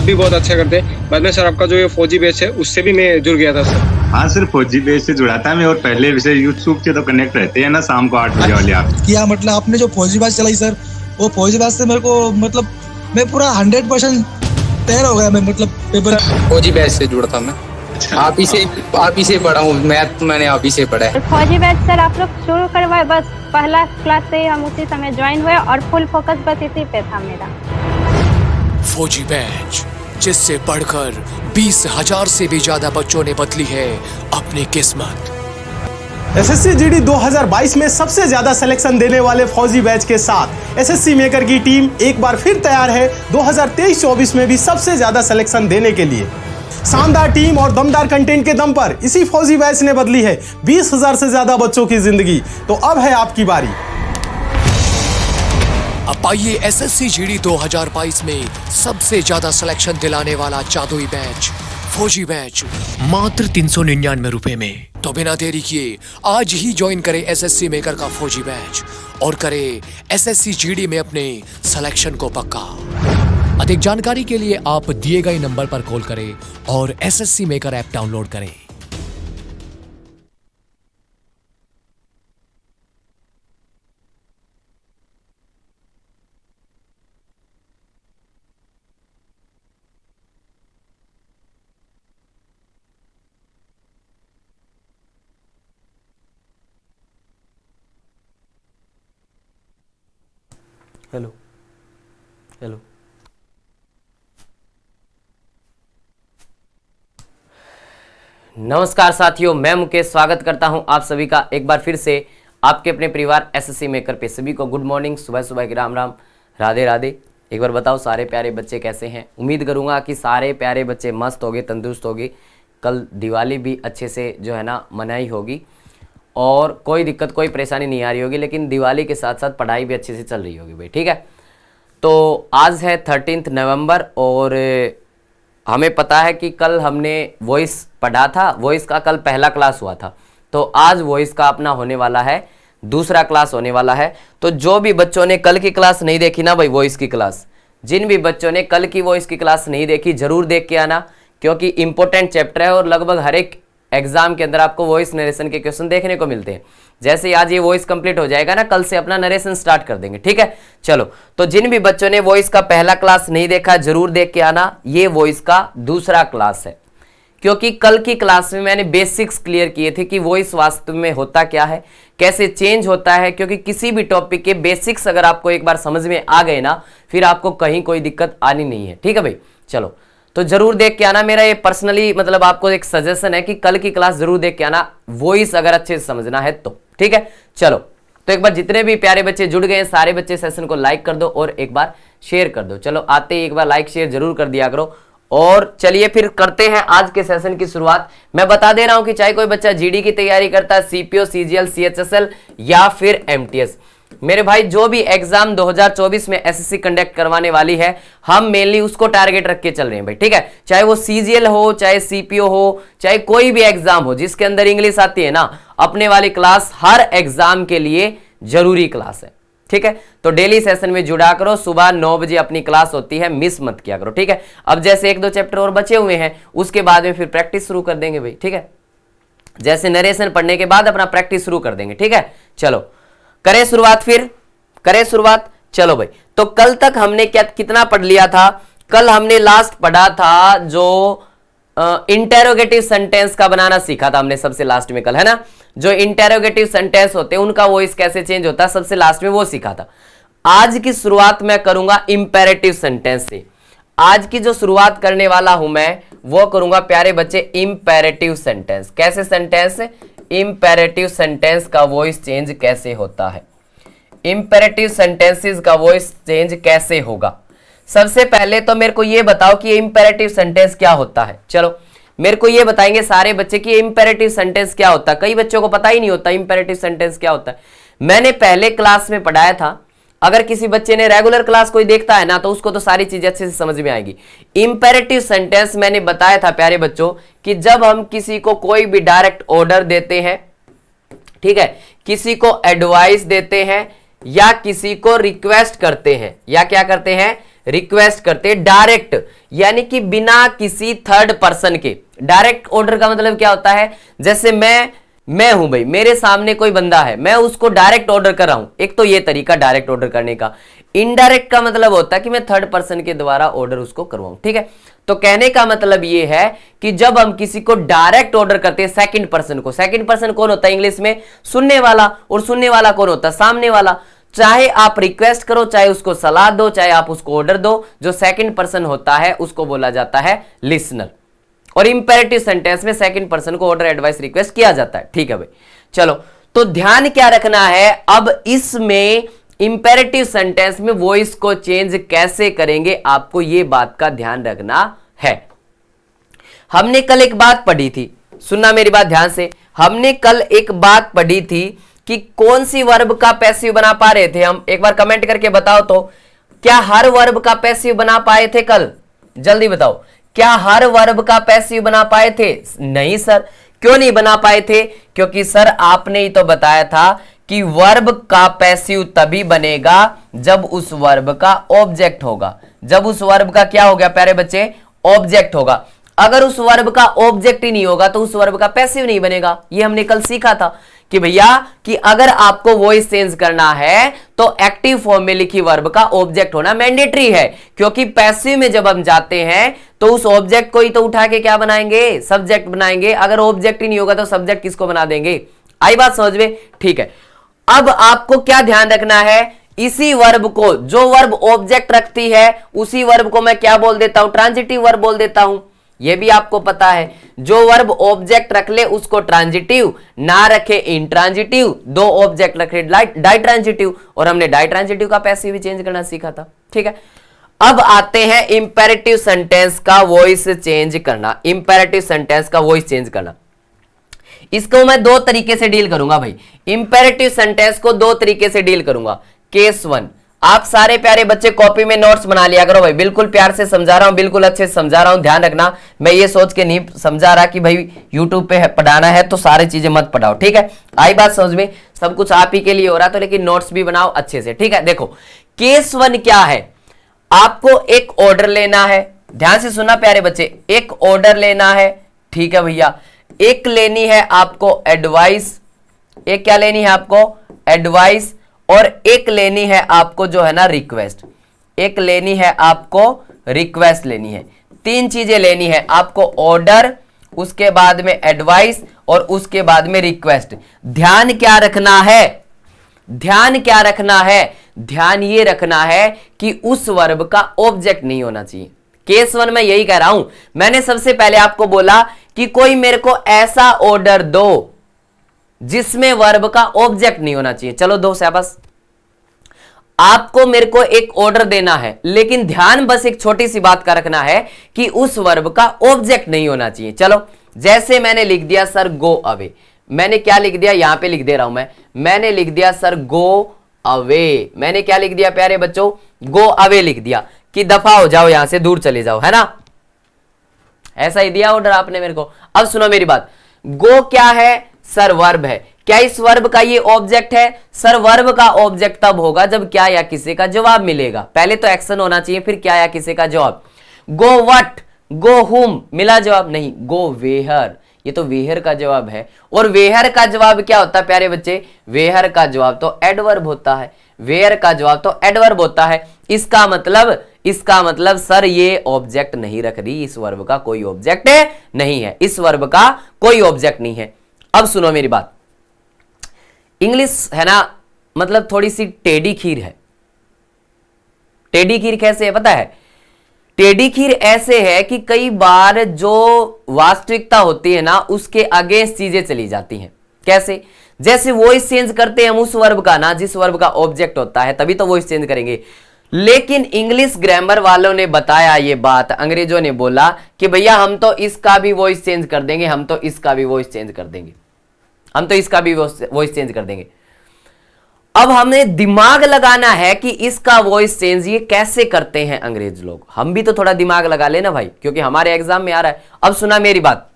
आप भी बहुत अच्छा करते हैं। बाद में सर आपका जो ये फौजी बैच है उससे भी मैं जुड़ गया था सर। हाँ सर, फौजी बैच से जुड़ा था मैं, और पहले विषय यूट्यूब से तो कनेक्ट रहते हैं ना, शाम को 8 बजे वाले आप किया। मतलब आपने जो फौजी बैच चलाई सर, वो फौजी बैच से मेरे को मतलब मैं पूरा 100% तैयार हो गया। मैं मतलब पेपर फौजी बैच से जुड़ा था मैं। आप ही से पढ़ा हूँ, मैथ मैंने आप ही से पढ़ा है। फौजी बैच सर आप लोग शुरू करवाए, बस पहला क्लास से ही हम उसी समय ज्वाइन हुए और फुल फोकस बस इसी पे था मेरा। फौजी बैच, जिससे पढ़कर 20,000 से भी ज्यादा बच्चों ने बदली है अपनी किस्मत। एसएससी जीडी 2022 में सबसे ज्यादा सिलेक्शन देने वाले फौजी बैच के साथ एसएससी मेकर की टीम एक बार फिर तैयार है 2023-24 में भी सबसे ज्यादा सिलेक्शन देने के लिए। शानदार टीम और दमदार कंटेंट के दम पर इसी फौजी बैच ने बदली है 20,000 से ज्यादा बच्चों की जिंदगी। तो अब है आपकी बारी। अब आइए एसएससी जीडी 2022 में सबसे ज्यादा सिलेक्शन दिलाने वाला जादुई बैच फौजी बैच मात्र 399 रुपए में। तो बिना देरी किए आज ही ज्वाइन करें एसएससी मेकर का फौजी बैच और करें एसएससी जीडी में अपने सिलेक्शन को पक्का। अधिक जानकारी के लिए आप दिए गए नंबर पर कॉल करें और एसएससी मेकर ऐप डाउनलोड करें। हेलो हेलो नमस्कार साथियों, मैं मुकेश स्वागत करता हूं आप सभी का एक बार फिर से आपके अपने परिवार एसएससी मेकर पे। सभी को गुड मॉर्निंग, सुबह सुबह की राम राम, राधे राधे। एक बार बताओ सारे प्यारे बच्चे कैसे हैं। उम्मीद करूंगा कि सारे प्यारे बच्चे मस्त होंगे, तंदुरुस्त होंगे। कल दिवाली भी अच्छे से जो है ना मनाई होगी और कोई दिक्कत कोई परेशानी नहीं आ रही होगी, लेकिन दिवाली के साथ साथ पढ़ाई भी अच्छे से चल रही होगी भाई, ठीक है। तो आज है 13 नवंबर और हमें पता है कि कल हमने वॉइस पढ़ा था, वॉइस का कल पहला क्लास हुआ था। तो आज वॉइस का अपना होने वाला है दूसरा क्लास होने वाला है। तो जो भी बच्चों ने कल की क्लास नहीं देखी ना भाई, वॉइस की क्लास, जिन भी बच्चों ने कल की वॉइस की क्लास नहीं देखी जरूर देख के आना, क्योंकि इंपॉर्टेंट चैप्टर है और लगभग हर एक एग्जाम के अंदर आपको वॉइस नरेशन के क्वेश्चन देखने को मिलते हैं। जैसे ही आज ये वॉइस कंप्लीट हो जाएगा ना, कल से अपना नरेशन स्टार्ट कर देंगे, ठीक है। चलो, तो जिन भी बच्चों ने वॉइस का पहला क्लास नहीं देखा जरूर देख के आना। ये वॉइस का दूसरा क्लास है, क्योंकि कल की क्लास में मैंने बेसिक्स क्लियर किए थे कि वॉइस वास्तव में होता क्या है, कैसे चेंज होता है। क्योंकि किसी भी टॉपिक के बेसिक्स अगर आपको एक बार समझ में आ गए ना, फिर आपको कहीं कोई दिक्कत आनी नहीं है, ठीक है भाई। चलो, तो जरूर देख के आना। मेरा ये पर्सनली मतलब आपको एक सजेशन है कि कल की क्लास जरूर देख के आना, वॉइस अगर अच्छे से समझना है तो, ठीक है। चलो, तो एक बार जितने भी प्यारे बच्चे जुड़ गए हैं सारे बच्चे सेशन को लाइक कर दो और एक बार शेयर कर दो। चलो, आते ही एक बार लाइक शेयर जरूर कर दिया करो। और चलिए फिर करते हैं आज के सेशन की शुरुआत। मैं बता दे रहा हूं कि चाहे कोई बच्चा जीडी की तैयारी करता है, सीपीओ, सीजीएल, सीएचएसएल या फिर एमटीएस, मेरे भाई जो भी एग्जाम 2024 में एसएससी कंडक्ट करवाने वाली है, हम मेनली उसको टारगेट रख के चल रहे हैं भाई, ठीक है। चाहे वो सीजीएल हो, चाहे सीपीओ हो, चाहे कोई भी एग्जाम हो जिसके अंदर इंग्लिश आती है ना, अपने वाली क्लास हर एग्जाम के लिए जरूरी क्लास है, ठीक है। तो डेली सेशन में जुड़ा करो, सुबह 9 बजे अपनी क्लास होती है, मिस मत किया करो, ठीक है। अब जैसे 1-2 चैप्टर और बचे हुए हैं, उसके बाद में फिर प्रैक्टिस शुरू कर देंगे भाई, ठीक है। जैसे नरेशन पढ़ने के बाद अपना प्रैक्टिस शुरू कर देंगे, ठीक है। चलो करें शुरुआत, फिर करें शुरुआत। चलो भाई, तो कल तक हमने क्या कितना पढ़ लिया था? कल हमने लास्ट पढ़ा था जो इंटेरोगेटिव सेंटेंस का बनाना सीखा था हमने सबसे लास्ट में कल, है ना। जो इंटेरोगेटिव सेंटेंस होते हैं उनका वॉइस कैसे चेंज होता है सबसे लास्ट में वो सीखा था। आज की शुरुआत मैं करूंगा इंपेरेटिव सेंटेंस से। आज की जो शुरुआत करने वाला हूं मैं वो करूंगा प्यारे बच्चे इंपेरेटिव सेंटेंस। कैसे सेंटेंस? इंपेरेटिव सेंटेंस का वॉइस चेंज कैसे होता है, इंपेरेटिव सेंटेंसेस का वॉइस चेंज कैसे होगा। सबसे पहले तो मेरे को ये बताओ कि इंपेरेटिव सेंटेंस क्या होता है। चलो मेरे को ये बताएंगे सारे बच्चे कि इंपेरेटिव सेंटेंस क्या होता है। कई बच्चों को पता ही नहीं होता इंपेरेटिव सेंटेंस क्या होता है। मैंने पहले क्लास में पढ़ाया था, अगर किसी बच्चे ने रेगुलर क्लास कोई देखता है ना तो उसको तो सारी चीजें अच्छे से समझ में आएगी। इंपेरेटिव सेंटेंस मैंने बताया था प्यारे बच्चों कि जब हम किसी को कोई भी डायरेक्ट ऑर्डर देते हैं, ठीक है, किसी को एडवाइस देते हैं या किसी को रिक्वेस्ट करते हैं, या क्या करते हैं, रिक्वेस्ट करते डायरेक्ट, यानी कि बिना किसी थर्ड पर्सन के। डायरेक्ट ऑर्डर का मतलब क्या होता है, जैसे मैं हूं भाई, मेरे सामने कोई बंदा है, मैं उसको डायरेक्ट ऑर्डर कर रहा हूं, एक तो ये तरीका डायरेक्ट ऑर्डर करने का। इनडायरेक्ट का मतलब होता है कि मैं थर्ड पर्सन के द्वारा ऑर्डर उसको करवाऊं, ठीक है। तो कहने का मतलब ये है कि जब हम किसी को डायरेक्ट ऑर्डर करते हैं सेकंड पर्सन को, सेकंड पर्सन कौन होता है इंग्लिश में, सुनने वाला, और सुनने वाला कौन होता है, सामने वाला। चाहे आप रिक्वेस्ट करो, चाहे उसको सलाह दो, चाहे आप उसको ऑर्डर दो, जो सेकंड पर्सन होता है उसको बोला जाता है लिसनर। और इंपेरेटिव सेंटेंस में सेकंड पर्सन को ऑर्डर, एडवाइस, रिक्वेस्ट किया जाता है, ठीक है भाई। चलो, तो ध्यान क्या रखना है, अब इसमें इंपेरेटिव सेंटेंस में वॉइस को चेंज कैसे करेंगे, आपको यह बात का ध्यान रखना है। हमने कल एक बात पढ़ी थी, सुनना मेरी बात ध्यान से, हमने कल एक बात पढ़ी थी कि कौन सी वर्ब का पैसिव बना पा रहे थे हम, एक बार कमेंट करके बताओ तो। क्या हर वर्ब का पैसिव बना पाए थे कल, जल्दी बताओ, क्या हर वर्ब का पैसिव बना पाए थे? नहीं सर। क्यों नहीं बना पाए थे? क्योंकि सर आपने ही तो बताया था कि वर्ब का पैसिव तभी बनेगा जब उस वर्ब का ऑब्जेक्ट होगा। जब उस वर्ब का क्या हो गया प्यारे बच्चे, ऑब्जेक्ट होगा। अगर उस वर्ब का ऑब्जेक्ट ही नहीं होगा तो उस वर्ब का पैसिव नहीं बनेगा। ये हमने कल सीखा था कि भैया कि अगर आपको वॉइस चेंज करना है तो एक्टिव फॉर्म में लिखी वर्ब का ऑब्जेक्ट होना मैंडेटरी है, क्योंकि पैसिव में जब हम जाते हैं तो उस ऑब्जेक्ट को ही तो उठा के क्या बनाएंगे, सब्जेक्ट बनाएंगे। अगर ऑब्जेक्ट ही नहीं होगा तो सब्जेक्ट किसको बना देंगे? आई बात समझ में? ठीक है, अब आपको क्या ध्यान रखना है, इसी वर्ब को, जो वर्ब ऑब्जेक्ट रखती है उसी वर्ब को मैं क्या बोल देता हूं, ट्रांजिटिव वर्ब बोल देता हूं। यह भी आपको पता है, जो वर्ब ऑब्जेक्ट रख ले उसको ट्रांजिटिव, ना रखे इंट्रांजिटिव, दो ऑब्जेक्ट रखे डाइट्रांजिटिव, और हमने डाइट्रांजिटिव का पैसिव भी चेंज करना सीखा था, ठीक है। अब आते हैं इंपेरेटिव सेंटेंस का वॉइस चेंज करना। इंपेरेटिव सेंटेंस का वॉइस चेंज करना, इसको मैं दो तरीके से डील करूंगा भाई। इंपेरेटिव सेंटेंस को दो तरीके से डील करूंगा। केस 1, आप सारे प्यारे बच्चे कॉपी में नोट्स बना लिया करो भाई, बिल्कुल प्यार से समझा रहा हूं, बिल्कुल अच्छे से समझा रहा हूं, ध्यान रखना। मैं ये सोच के नहीं समझा रहा कि भाई यूट्यूब पे पढ़ाना है तो सारी चीजें मत पढ़ाओ, ठीक है। आई बात समझ में? सब कुछ आप ही के लिए हो रहा, तो लेकिन नोट्स भी बनाओ अच्छे से, ठीक है। देखो केस 1 क्या है, आपको एक ऑर्डर लेना है, ध्यान से सुनना प्यारे बच्चे, एक ऑर्डर लेना है, ठीक है भैया। एक लेनी है आपको एडवाइस, एक क्या लेनी है आपको, एडवाइस, और एक लेनी है आपको जो है ना रिक्वेस्ट। एक लेनी है आपको रिक्वेस्ट लेनी है, तीन चीजें लेनी है आपको, ऑर्डर, उसके बाद में एडवाइस और उसके बाद में रिक्वेस्ट। ध्यान क्या रखना है, ध्यान क्या रखना है, ध्यान ये रखना है कि उस वर्ब का ऑब्जेक्ट नहीं होना चाहिए। केस 1 में यही कह रहा हूं, मैंने सबसे पहले आपको बोला कि कोई मेरे को ऐसा ऑर्डर दो जिसमें वर्ब का ऑब्जेक्ट नहीं होना चाहिए। चलो दो शाबाश, आपको मेरे को एक ऑर्डर देना है, लेकिन ध्यान बस एक छोटी सी बात का रखना है कि उस वर्ब का ऑब्जेक्ट नहीं होना चाहिए। चलो जैसे मैंने लिख दिया सर गो अवे, मैंने क्या लिख दिया, यहां पे लिख दे रहा हूं मैंने लिख दिया सर गो अवे। मैंने क्या लिख दिया प्यारे बच्चों, गो अवे लिख दिया कि दफा हो जाओ, यहां से दूर चले जाओ, है ना। ऐसा ही दिया ऑर्डर आपने मेरे को। अब सुनो मेरी बात, गो क्या है सर, वर्ब है। क्या इस वर्ब का ये ऑब्जेक्ट है? सर वर्ब का ऑब्जेक्ट तब होगा जब क्या या किसी का जवाब मिलेगा। पहले तो एक्शन होना चाहिए, फिर क्या या किसी का जवाब। गो व्हाट, गो हुम, मिला जवाब नहीं, गो वेयर, ये तो वेयर का जवाब है। और वेयर का जवाब क्या होता है प्यारे बच्चे, वेयर का जवाब तो एडवर्ब होता है, वेयर का जवाब तो एडवर्ब होता है। इसका मतलब सर ये ऑब्जेक्ट नहीं रख रही, इस वर्ब का कोई ऑब्जेक्ट नहीं है, इस वर्ब का कोई ऑब्जेक्ट नहीं है। अब सुनो मेरी बात, इंग्लिश है ना, मतलब थोड़ी सी टेढ़ी खीर है। टेढ़ी खीर कैसे है पता है? टेढ़ी खीर ऐसे है कि कई बार जो वास्तविकता होती है ना उसके अगेंस्ट चीजें चली जाती हैं। कैसे? जैसे वॉइस चेंज करते हैं हम उस वर्ब का ना जिस वर्ब का ऑब्जेक्ट होता है, तभी तो वॉइस चेंज करेंगे। लेकिन इंग्लिश ग्रामर वालों ने बताया ये बात, अंग्रेजों ने बोला कि भैया हम तो इसका भी वॉइस चेंज कर देंगे, हम तो इसका भी वॉइस चेंज कर देंगे, हम तो इसका भी वॉइस चेंज कर देंगे। अब हमें दिमाग लगाना है कि इसका वॉइस चेंज ये कैसे करते हैं अंग्रेज लोग। हम भी तो थोड़ा दिमाग लगा लेना भाई, क्योंकि हमारे एग्जाम में आ रहा है। अब सुना मेरी बात,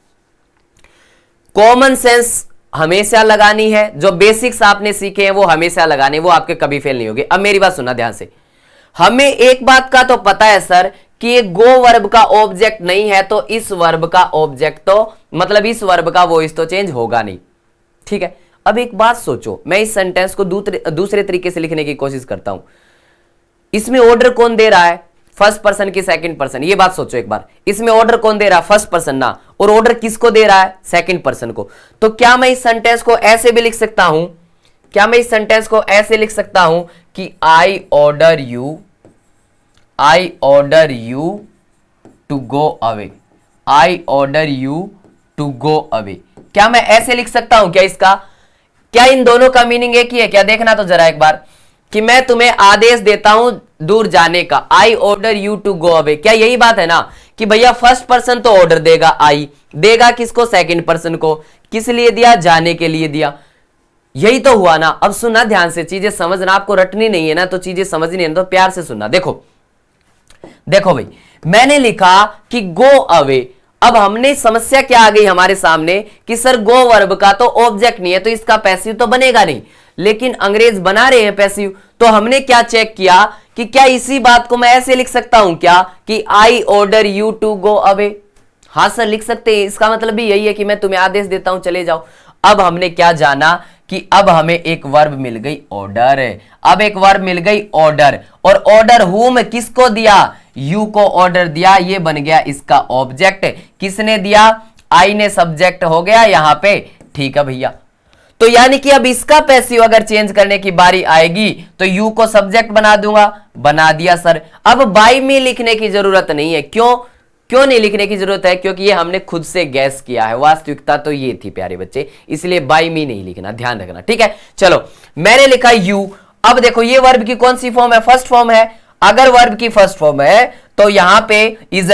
कॉमन सेंस हमेशा लगानी है, जो बेसिक्स आपने सीखे हैं वो हमेशा लगाने, वो आपके कभी फेल नहीं होंगे। अब मेरी बात सुना ध्यान से, हमें एक बात का तो पता है सर कि ये गो वर्ब का ऑब्जेक्ट नहीं है, तो इस वर्ब का ऑब्जेक्ट तो मतलब इस वर्ब का वॉइस तो चेंज होगा नहीं। ठीक है, अब एक बात सोचो, मैं इस सेंटेंस को दूसरे तरीके से लिखने की कोशिश करता हूं। इसमें ऑर्डर कौन दे रहा है, फर्स्ट पर्सन की सेकंड पर्सन, ये बात सोचो एक बार। इसमें ऑर्डर कौन दे रहा है, फर्स्ट पर्सन ना, और ऑर्डर किसको दे रहा है, सेकंड पर्सन को। तो क्या मैं इस सेंटेंस को ऐसे भी लिख सकता हूं, क्या मैं इस सेंटेंस को ऐसे लिख सकता हूं कि I order you to go away, I order you to go away. क्या मैं ऐसे लिख सकता हूं क्या इसका? क्या इन दोनों का मीनिंग एक ही है क्या? देखना तो जरा एक बार, कि मैं तुम्हें आदेश देता हूं दूर जाने का, I order you to go away. क्या यही बात है ना कि भैया फर्स्ट पर्सन तो ऑर्डर देगा, आई देगा किसको, सेकंड पर्सन को। किस लिए दिया, जाने के लिए दिया। यही तो हुआ ना। अब सुनना ध्यान से, चीजें समझना, आपको रटनी नहीं है ना, तो चीजें समझनी है तो प्यार से सुनना। देखो भाई, मैंने लिखा कि गो अवे। अब हमने समस्या क्या आ गई हमारे सामने कि सर गो वर्ब का तो ऑब्जेक्ट नहीं है, तो इसका पैसिव तो बनेगा नहीं, लेकिन अंग्रेज बना रहे हैं पैसिव। तो हमने क्या चेक किया कि क्या इसी बात को मैं ऐसे लिख सकता हूं क्या कि I order you to go away. हाँ सर लिख सकते हैं, इसका मतलब भी यही है कि मैं तुम्हें आदेश देता हूं चले जाओ। अब हमने क्या जाना कि अब हमें एक वर्ब मिल गई ऑर्डर। अब एक वर्ब मिल गई ऑर्डर, और ऑर्डर हुम किसको दिया, यू को ऑर्डर दिया, ये बन गया इसका ऑब्जेक्ट। किसने दिया, आई ने सब्जेक्ट हो गया यहां पे। ठीक है भैया, तो यानी कि अब इसका पैसिव अगर चेंज करने की बारी आएगी तो यू को सब्जेक्ट बना दूंगा, बना दिया सर। अब बाय मी लिखने की जरूरत नहीं है। क्यों नहीं लिखने की जरूरत है, क्योंकि ये हमने खुद से गैस किया है, वास्तविकता तो ये थी प्यारे बच्चे, इसलिए बाय मी नहीं लिखना, ध्यान रखना। ठीक है, चलो मैंने लिखा यू। अब देखो ये वर्ब की कौन सी फॉर्म है, फर्स्ट फॉर्म है। अगर वर्ब की फर्स्ट फॉर्म है तो यहां पे इज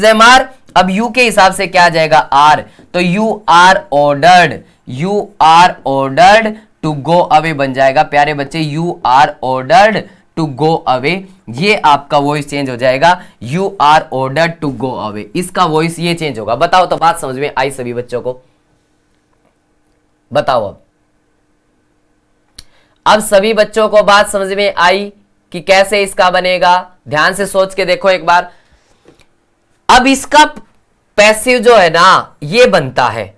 एम आर। अब यू के हिसाब से क्या आ जाएगा, आर। तो you are ordered to go away बन जाएगा प्यारे बच्चे, you are ordered to go away. ये आपका वॉइस चेंज हो जाएगा, you are ordered to go away, इसका वॉइस ये चेंज होगा। बताओ तो बात समझ में आई सभी बच्चों को? बताओ अब सभी बच्चों को बात समझ में आई कि कैसे इसका बनेगा? ध्यान से सोच के देखो एक बार। अब इसका पैसिव जो है ना ये बनता है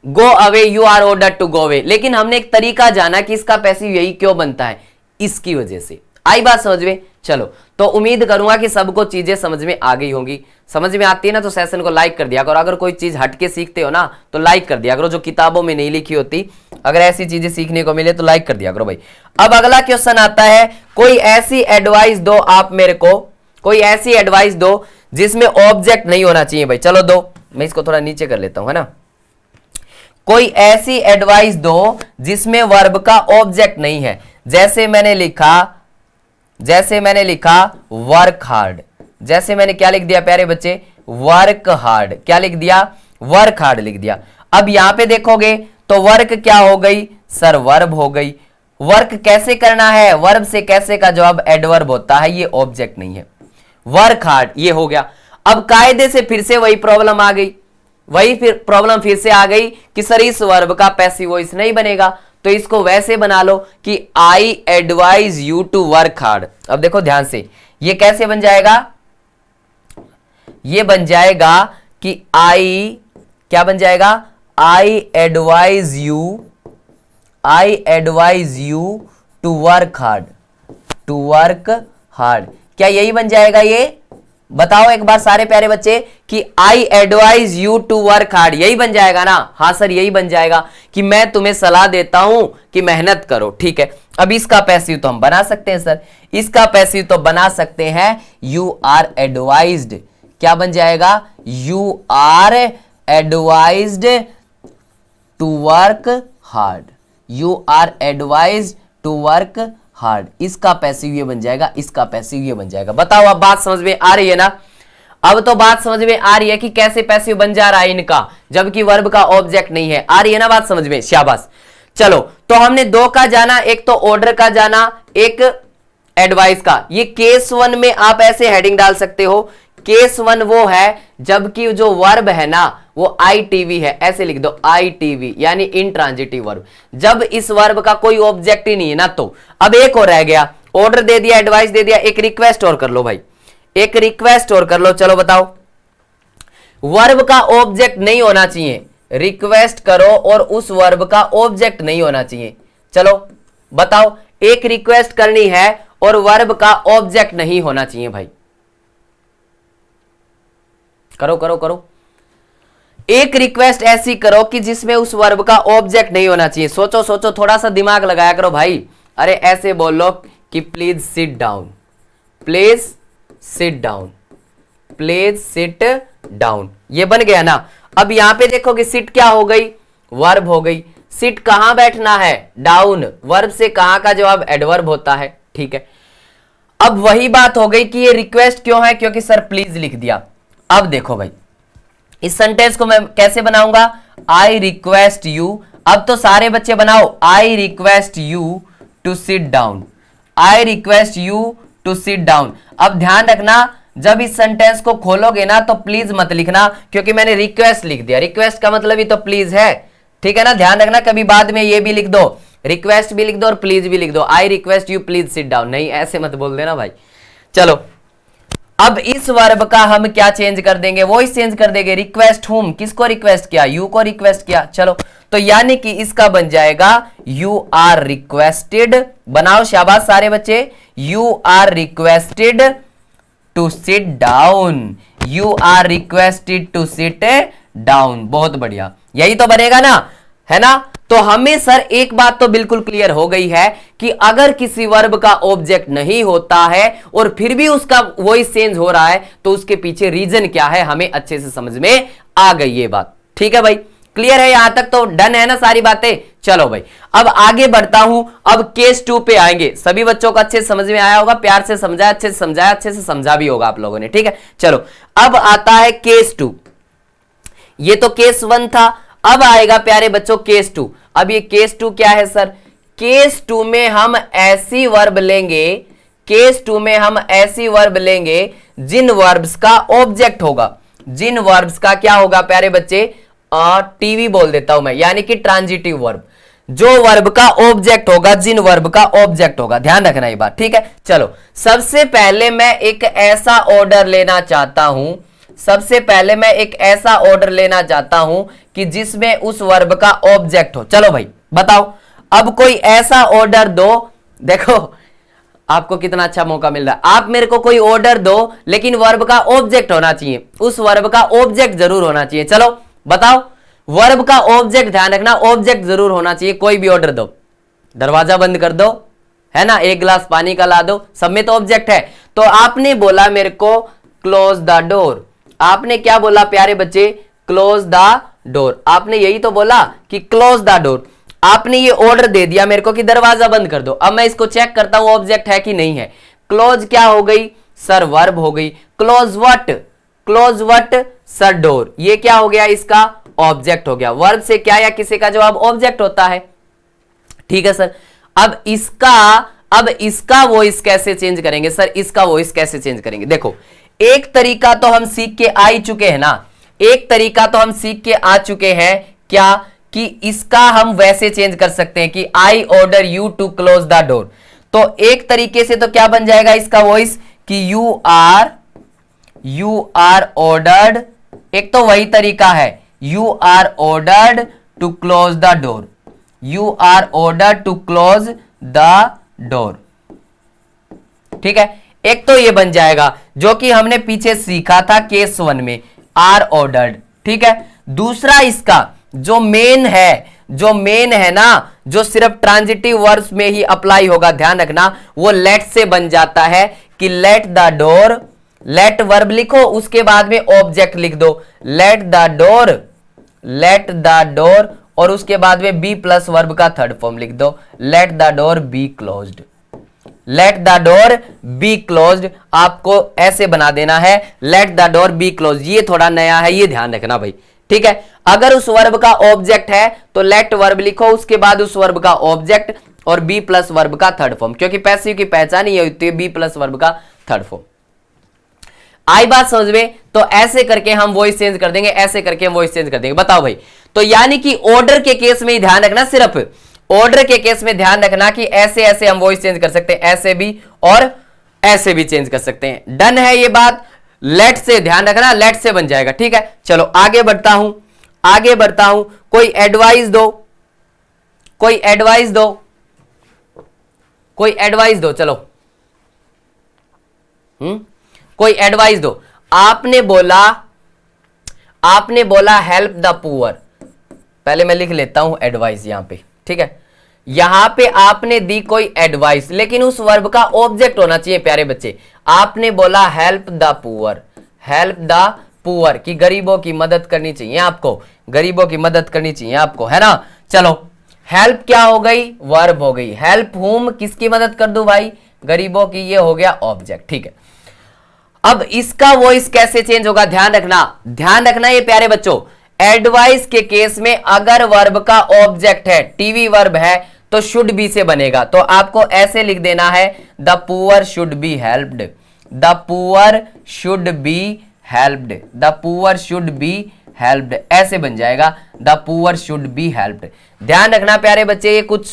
go away, you are ordered to go away. लेकिन हमने एक तरीका जाना कि इसका पैसिव यही क्यों बनता है, इसकी वजह से। आई बात समझ में? चलो, तो उम्मीद करूंगा कि सबको चीजें समझ में आ गई होंगी। समझ में आती है ना तो सेशन को लाइक कर दिया करो। अगर कोई चीज हटके सीखते हो ना तो लाइक कर दिया करो, जो किताबों में नहीं लिखी होती, अगर ऐसी चीजें सीखने को मिले तो लाइक कर दिया करो भाई। अब अगला क्वेश्चन आता है, कोई ऐसी एडवाइस दो आप मेरे को, कोई ऐसी एडवाइस दो जिसमें ऑब्जेक्ट नहीं होना चाहिए भाई। चलो दो, मैं इसको थोड़ा नीचे कर लेता हूं, है ना। कोई ऐसी एडवाइस दो जिसमें वर्ब का ऑब्जेक्ट नहीं है। जैसे मैंने लिखा वर्क हार्ड। जैसे मैंने क्या लिख दिया प्यारे बच्चे, वर्क हार्ड। क्या लिख दिया, वर्क हार्ड लिख दिया। अब यहां पे देखोगे तो वर्क क्या हो गई सर, वर्ब हो गई। वर्क कैसे करना है, वर्ब से कैसे का जवाब एडवर्ब होता है, ये ऑब्जेक्ट नहीं है। वर्क हार्ड ये हो गया। अब कायदे से फिर से वही प्रॉब्लम आ गई, प्रॉब्लम फिर से आ गई कि सर इस वर्ब का पैसिव वॉइस नहीं बनेगा, तो इसको वैसे बना लो कि I advise you to work hard. अब देखो ध्यान से, ये कैसे बन जाएगा, ये बन जाएगा कि आई क्या बन जाएगा, I advise you to work hard. क्या यही बन जाएगा ये? बताओ एक बार सारे प्यारे बच्चे कि I advise you to work hard, यही बन जाएगा ना? हाँ सर यही बन जाएगा कि मैं तुम्हें सलाह देता हूं कि मेहनत करो। ठीक है, अब इसका पैसिव तो हम बना सकते हैं सर, इसका पैसिव तो बना सकते हैं यू आर एडवाइज्ड। क्या बन जाएगा, you are advised to work hard, you are advised to work hard. इसका पैसिव ये बन जाएगा, इसका पैसिव ये बन जाएगा। बताओ अब बात समझ में आ रही है ना? अब तो बात समझ में आ रही है कि कैसे पैसिव बन जा रहा है इनका, जबकि वर्ब का ऑब्जेक्ट नहीं है। आ रही है ना बात समझ में? शाबाश। चलो, तो हमने दो का जाना, एक तो ऑर्डर का जाना, एक एडवाइस का। ये केस 1 में आप ऐसे हेडिंग डाल सकते हो, केस 1 वो है जबकि जो वर्ब है ना वो ITV है, ऐसे लिख दो ITV, यानी इंट्रांजिटिव वर्ब। जब इस वर्ब का कोई ऑब्जेक्ट ही नहीं है ना, तो अब एक और रह गया, ऑर्डर दे दिया, एडवाइस दे दिया, एक रिक्वेस्ट और कर लो भाई, एक रिक्वेस्ट और कर लो। चलो बताओ, वर्ब का ऑब्जेक्ट नहीं होना चाहिए, रिक्वेस्ट करो और उस वर्ब का ऑब्जेक्ट नहीं होना चाहिए। चलो बताओ, एक रिक्वेस्ट करनी है और वर्ब का ऑब्जेक्ट नहीं होना चाहिए भाई, करो करो करो। एक रिक्वेस्ट ऐसी करो कि जिसमें उस वर्ब का ऑब्जेक्ट नहीं होना चाहिए। सोचो सोचो, थोड़ा सा दिमाग लगाया करो भाई। अरे ऐसे बोलो कि please sit down, please sit down, please sit down, ये बन गया ना। अब यहां पे देखो कि सिट क्या हो गई, वर्ब हो गई। सिट कहां बैठना है, डाउन, वर्ब से कहां का जवाब एडवर्ब होता है, ठीक है। अब वही बात हो गई कि ये रिक्वेस्ट क्यों है, क्योंकि सर प्लीज लिख दिया। अब देखो भाई, इस सेंटेंस को मैं कैसे बनाऊंगा, आई रिक्वेस्ट यू। अब तो सारे बच्चे बनाओ, I request you to sit down, I request you to sit down. अब ध्यान रखना, जब इस सेंटेंस को खोलोगे ना तो प्लीज मत लिखना, क्योंकि मैंने रिक्वेस्ट लिख दिया, रिक्वेस्ट का मतलब ही तो प्लीज है, ठीक है ना। ध्यान रखना, कभी बाद में ये भी लिख दो, रिक्वेस्ट भी लिख दो और प्लीज भी लिख दो, आई request you please sit down, नहीं ऐसे मत बोल देना भाई। चलो अब इस वर्ब का हम क्या चेंज कर देंगे, वो इस चेंज कर देंगे, रिक्वेस्ट हुम, किसको रिक्वेस्ट किया, यू को रिक्वेस्ट किया। चलो तो यानी कि इसका बन जाएगा यू आर रिक्वेस्टेड, बनाओ शाबाश सारे बच्चे, you are requested to sit down, you are requested to sit down, बहुत बढ़िया, यही तो बनेगा ना, है ना। तो हमें सर एक बात तो बिल्कुल क्लियर हो गई है कि अगर किसी वर्ब का ऑब्जेक्ट नहीं होता है और फिर भी उसका वॉइस चेंज हो रहा है तो उसके पीछे रीजन क्या है, हमें अच्छे से समझ में आ गई ये बात, ठीक है भाई। क्लियर है यहां तक, तो डन है ना सारी बातें। चलो भाई अब आगे बढ़ता हूं, अब केस 2 पे आएंगे। सभी बच्चों को अच्छे से समझ में आया होगा, प्यार से समझाया, अच्छे से समझाया, अच्छे से समझा भी होगा आप लोगों ने, ठीक है। चलो अब आता है केस 2, ये तो केस 1 था, अब आएगा प्यारे बच्चों केस 2। अब ये केस 2 क्या है सर, केस 2 में हम ऐसी वर्ब लेंगे, केस 2 में हम ऐसी वर्ब लेंगे जिन वर्ब्स का ऑब्जेक्ट होगा, जिन वर्ब्स का क्या होगा प्यारे बच्चे, टीवी बोल देता हूं मैं, यानी कि ट्रांजिटिव वर्ब, जो वर्ब का ऑब्जेक्ट होगा, जिन वर्ब का ऑब्जेक्ट होगा, ध्यान रखना ये बात, ठीक है। चलो सबसे पहले मैं एक ऐसा ऑर्डर लेना चाहता हूं, सबसे पहले मैं एक ऐसा ऑर्डर लेना चाहता हूं कि जिसमें उस वर्ब का ऑब्जेक्ट हो। चलो भाई बताओ, अब कोई ऐसा ऑर्डर दो, देखो आपको कितना अच्छा मौका मिल रहा है, आप मेरे को कोई ऑर्डर दो लेकिन वर्ब का ऑब्जेक्ट होना चाहिए, उस वर्ब का ऑब्जेक्ट जरूर होना चाहिए। चलो बताओ, वर्ब का ऑब्जेक्ट, ध्यान रखना ऑब्जेक्ट जरूर होना चाहिए। कोई भी ऑर्डर दो, दरवाजा बंद कर दो, है ना, एक गिलास पानी का ला दो, सब में तो ऑब्जेक्ट है। तो आपने बोला मेरे को क्लोज द डोर, आपने क्या बोला प्यारे बच्चे, क्लोज द डोर, आपने यही तो बोला कि क्लोज द डोर। आपने ये ऑर्डर दे दिया मेरे को कि दरवाजा बंद कर दो। अब मैं इसको चेक करता हूं ऑब्जेक्ट है कि नहीं है। क्लोज क्या हो गई सर, वर्ब हो गई। Close what, close what sir, door, ये क्या हो गया, इसका ऑब्जेक्ट हो गया। वर्ब से क्या या किसी का जवाब ऑब्जेक्ट होता है, ठीक है सर। अब इसका वॉइस कैसे चेंज करेंगे सर, इसका वॉइस कैसे चेंज करेंगे, देखो एक तरीका तो हम सीख के आ ही चुके हैं ना, एक तरीका तो हम सीख के आ चुके हैं क्या, कि इसका हम वैसे चेंज कर सकते हैं कि I order you to close the door. तो एक तरीके से तो क्या बन जाएगा इसका वॉइस कि यू आर ऑर्डर्ड, एक तो वही तरीका है, you are ordered to close the door, you are ordered to close the door, ठीक है। एक तो ये बन जाएगा जो कि हमने पीछे सीखा था केस 1 में, आर ऑर्डर्ड, ठीक है। दूसरा इसका जो मेन है ना, जो सिर्फ ट्रांजिटिव वर्ब्स में ही अप्लाई होगा, ध्यान रखना, वो लेट से बन जाता है कि let the door, let verb लिखो उसके बाद में ऑब्जेक्ट लिख दो, लेट द डोर और उसके बाद में बी प्लस वर्ब का थर्ड फॉर्म लिख दो, late the door be closed, late the door be closed, आपको ऐसे बना देना है, late the door be closed. ये थोड़ा नया है, ये ध्यान रखना भाई, ठीक है। अगर उस वर्ब का ऑब्जेक्ट है तो लेट वर्ब लिखो उसके बाद उस वर्ब का ऑब्जेक्ट और बी प्लस वर्ब का थर्ड फॉर्म, क्योंकि पैसिव की पहचान ही होती है बी प्लस वर्ब का थर्ड फॉर्म। आई बात समझ में, तो ऐसे करके हम वॉइस चेंज कर देंगे, ऐसे करके हम वॉइस चेंज कर देंगे। बताओ भाई, तो यानी कि ऑर्डर के केस में ही ध्यान रखना, सिर्फ ऑर्डर के केस में ध्यान रखना कि ऐसे ऐसे हम वॉइस चेंज कर सकते हैं, ऐसे भी और ऐसे भी चेंज कर सकते हैं। डन है ये बात, लेट से ध्यान रखना, लेट से बन जाएगा, ठीक है। चलो आगे बढ़ता हूं, आगे बढ़ता हूं। कोई एडवाइस दो, कोई एडवाइस दो, कोई एडवाइस दो, चलो कोई एडवाइस दो। आपने बोला हेल्प द पुअर, पहले मैं लिख लेता हूं एडवाइस यहां पे, ठीक है। यहां पे आपने दी कोई एडवाइस, लेकिन उस वर्ब का ऑब्जेक्ट होना चाहिए प्यारे बच्चे। आपने बोला help the poor, help the poor की गरीबों की मदद करनी चाहिए आपको, गरीबों की मदद करनी चाहिए आपको, है ना। चलो हेल्प क्या हो गई, वर्ब हो गई। हेल्प हुम, किसकी मदद कर दूं भाई, गरीबों की, ये हो गया ऑब्जेक्ट, ठीक है। अब इसका वॉइस कैसे चेंज होगा, ध्यान रखना, ध्यान रखना ये प्यारे बच्चों। एडवाइस के केस में अगर वर्ब का ऑब्जेक्ट है, टीवी वर्ब है, तो शुड बी से बनेगा। तो आपको ऐसे लिख देना है, the poor should be helped, the poor should be helped, the poor should be helped, ऐसे बन जाएगा, the poor should be helped. ध्यान रखना प्यारे बच्चे, ये कुछ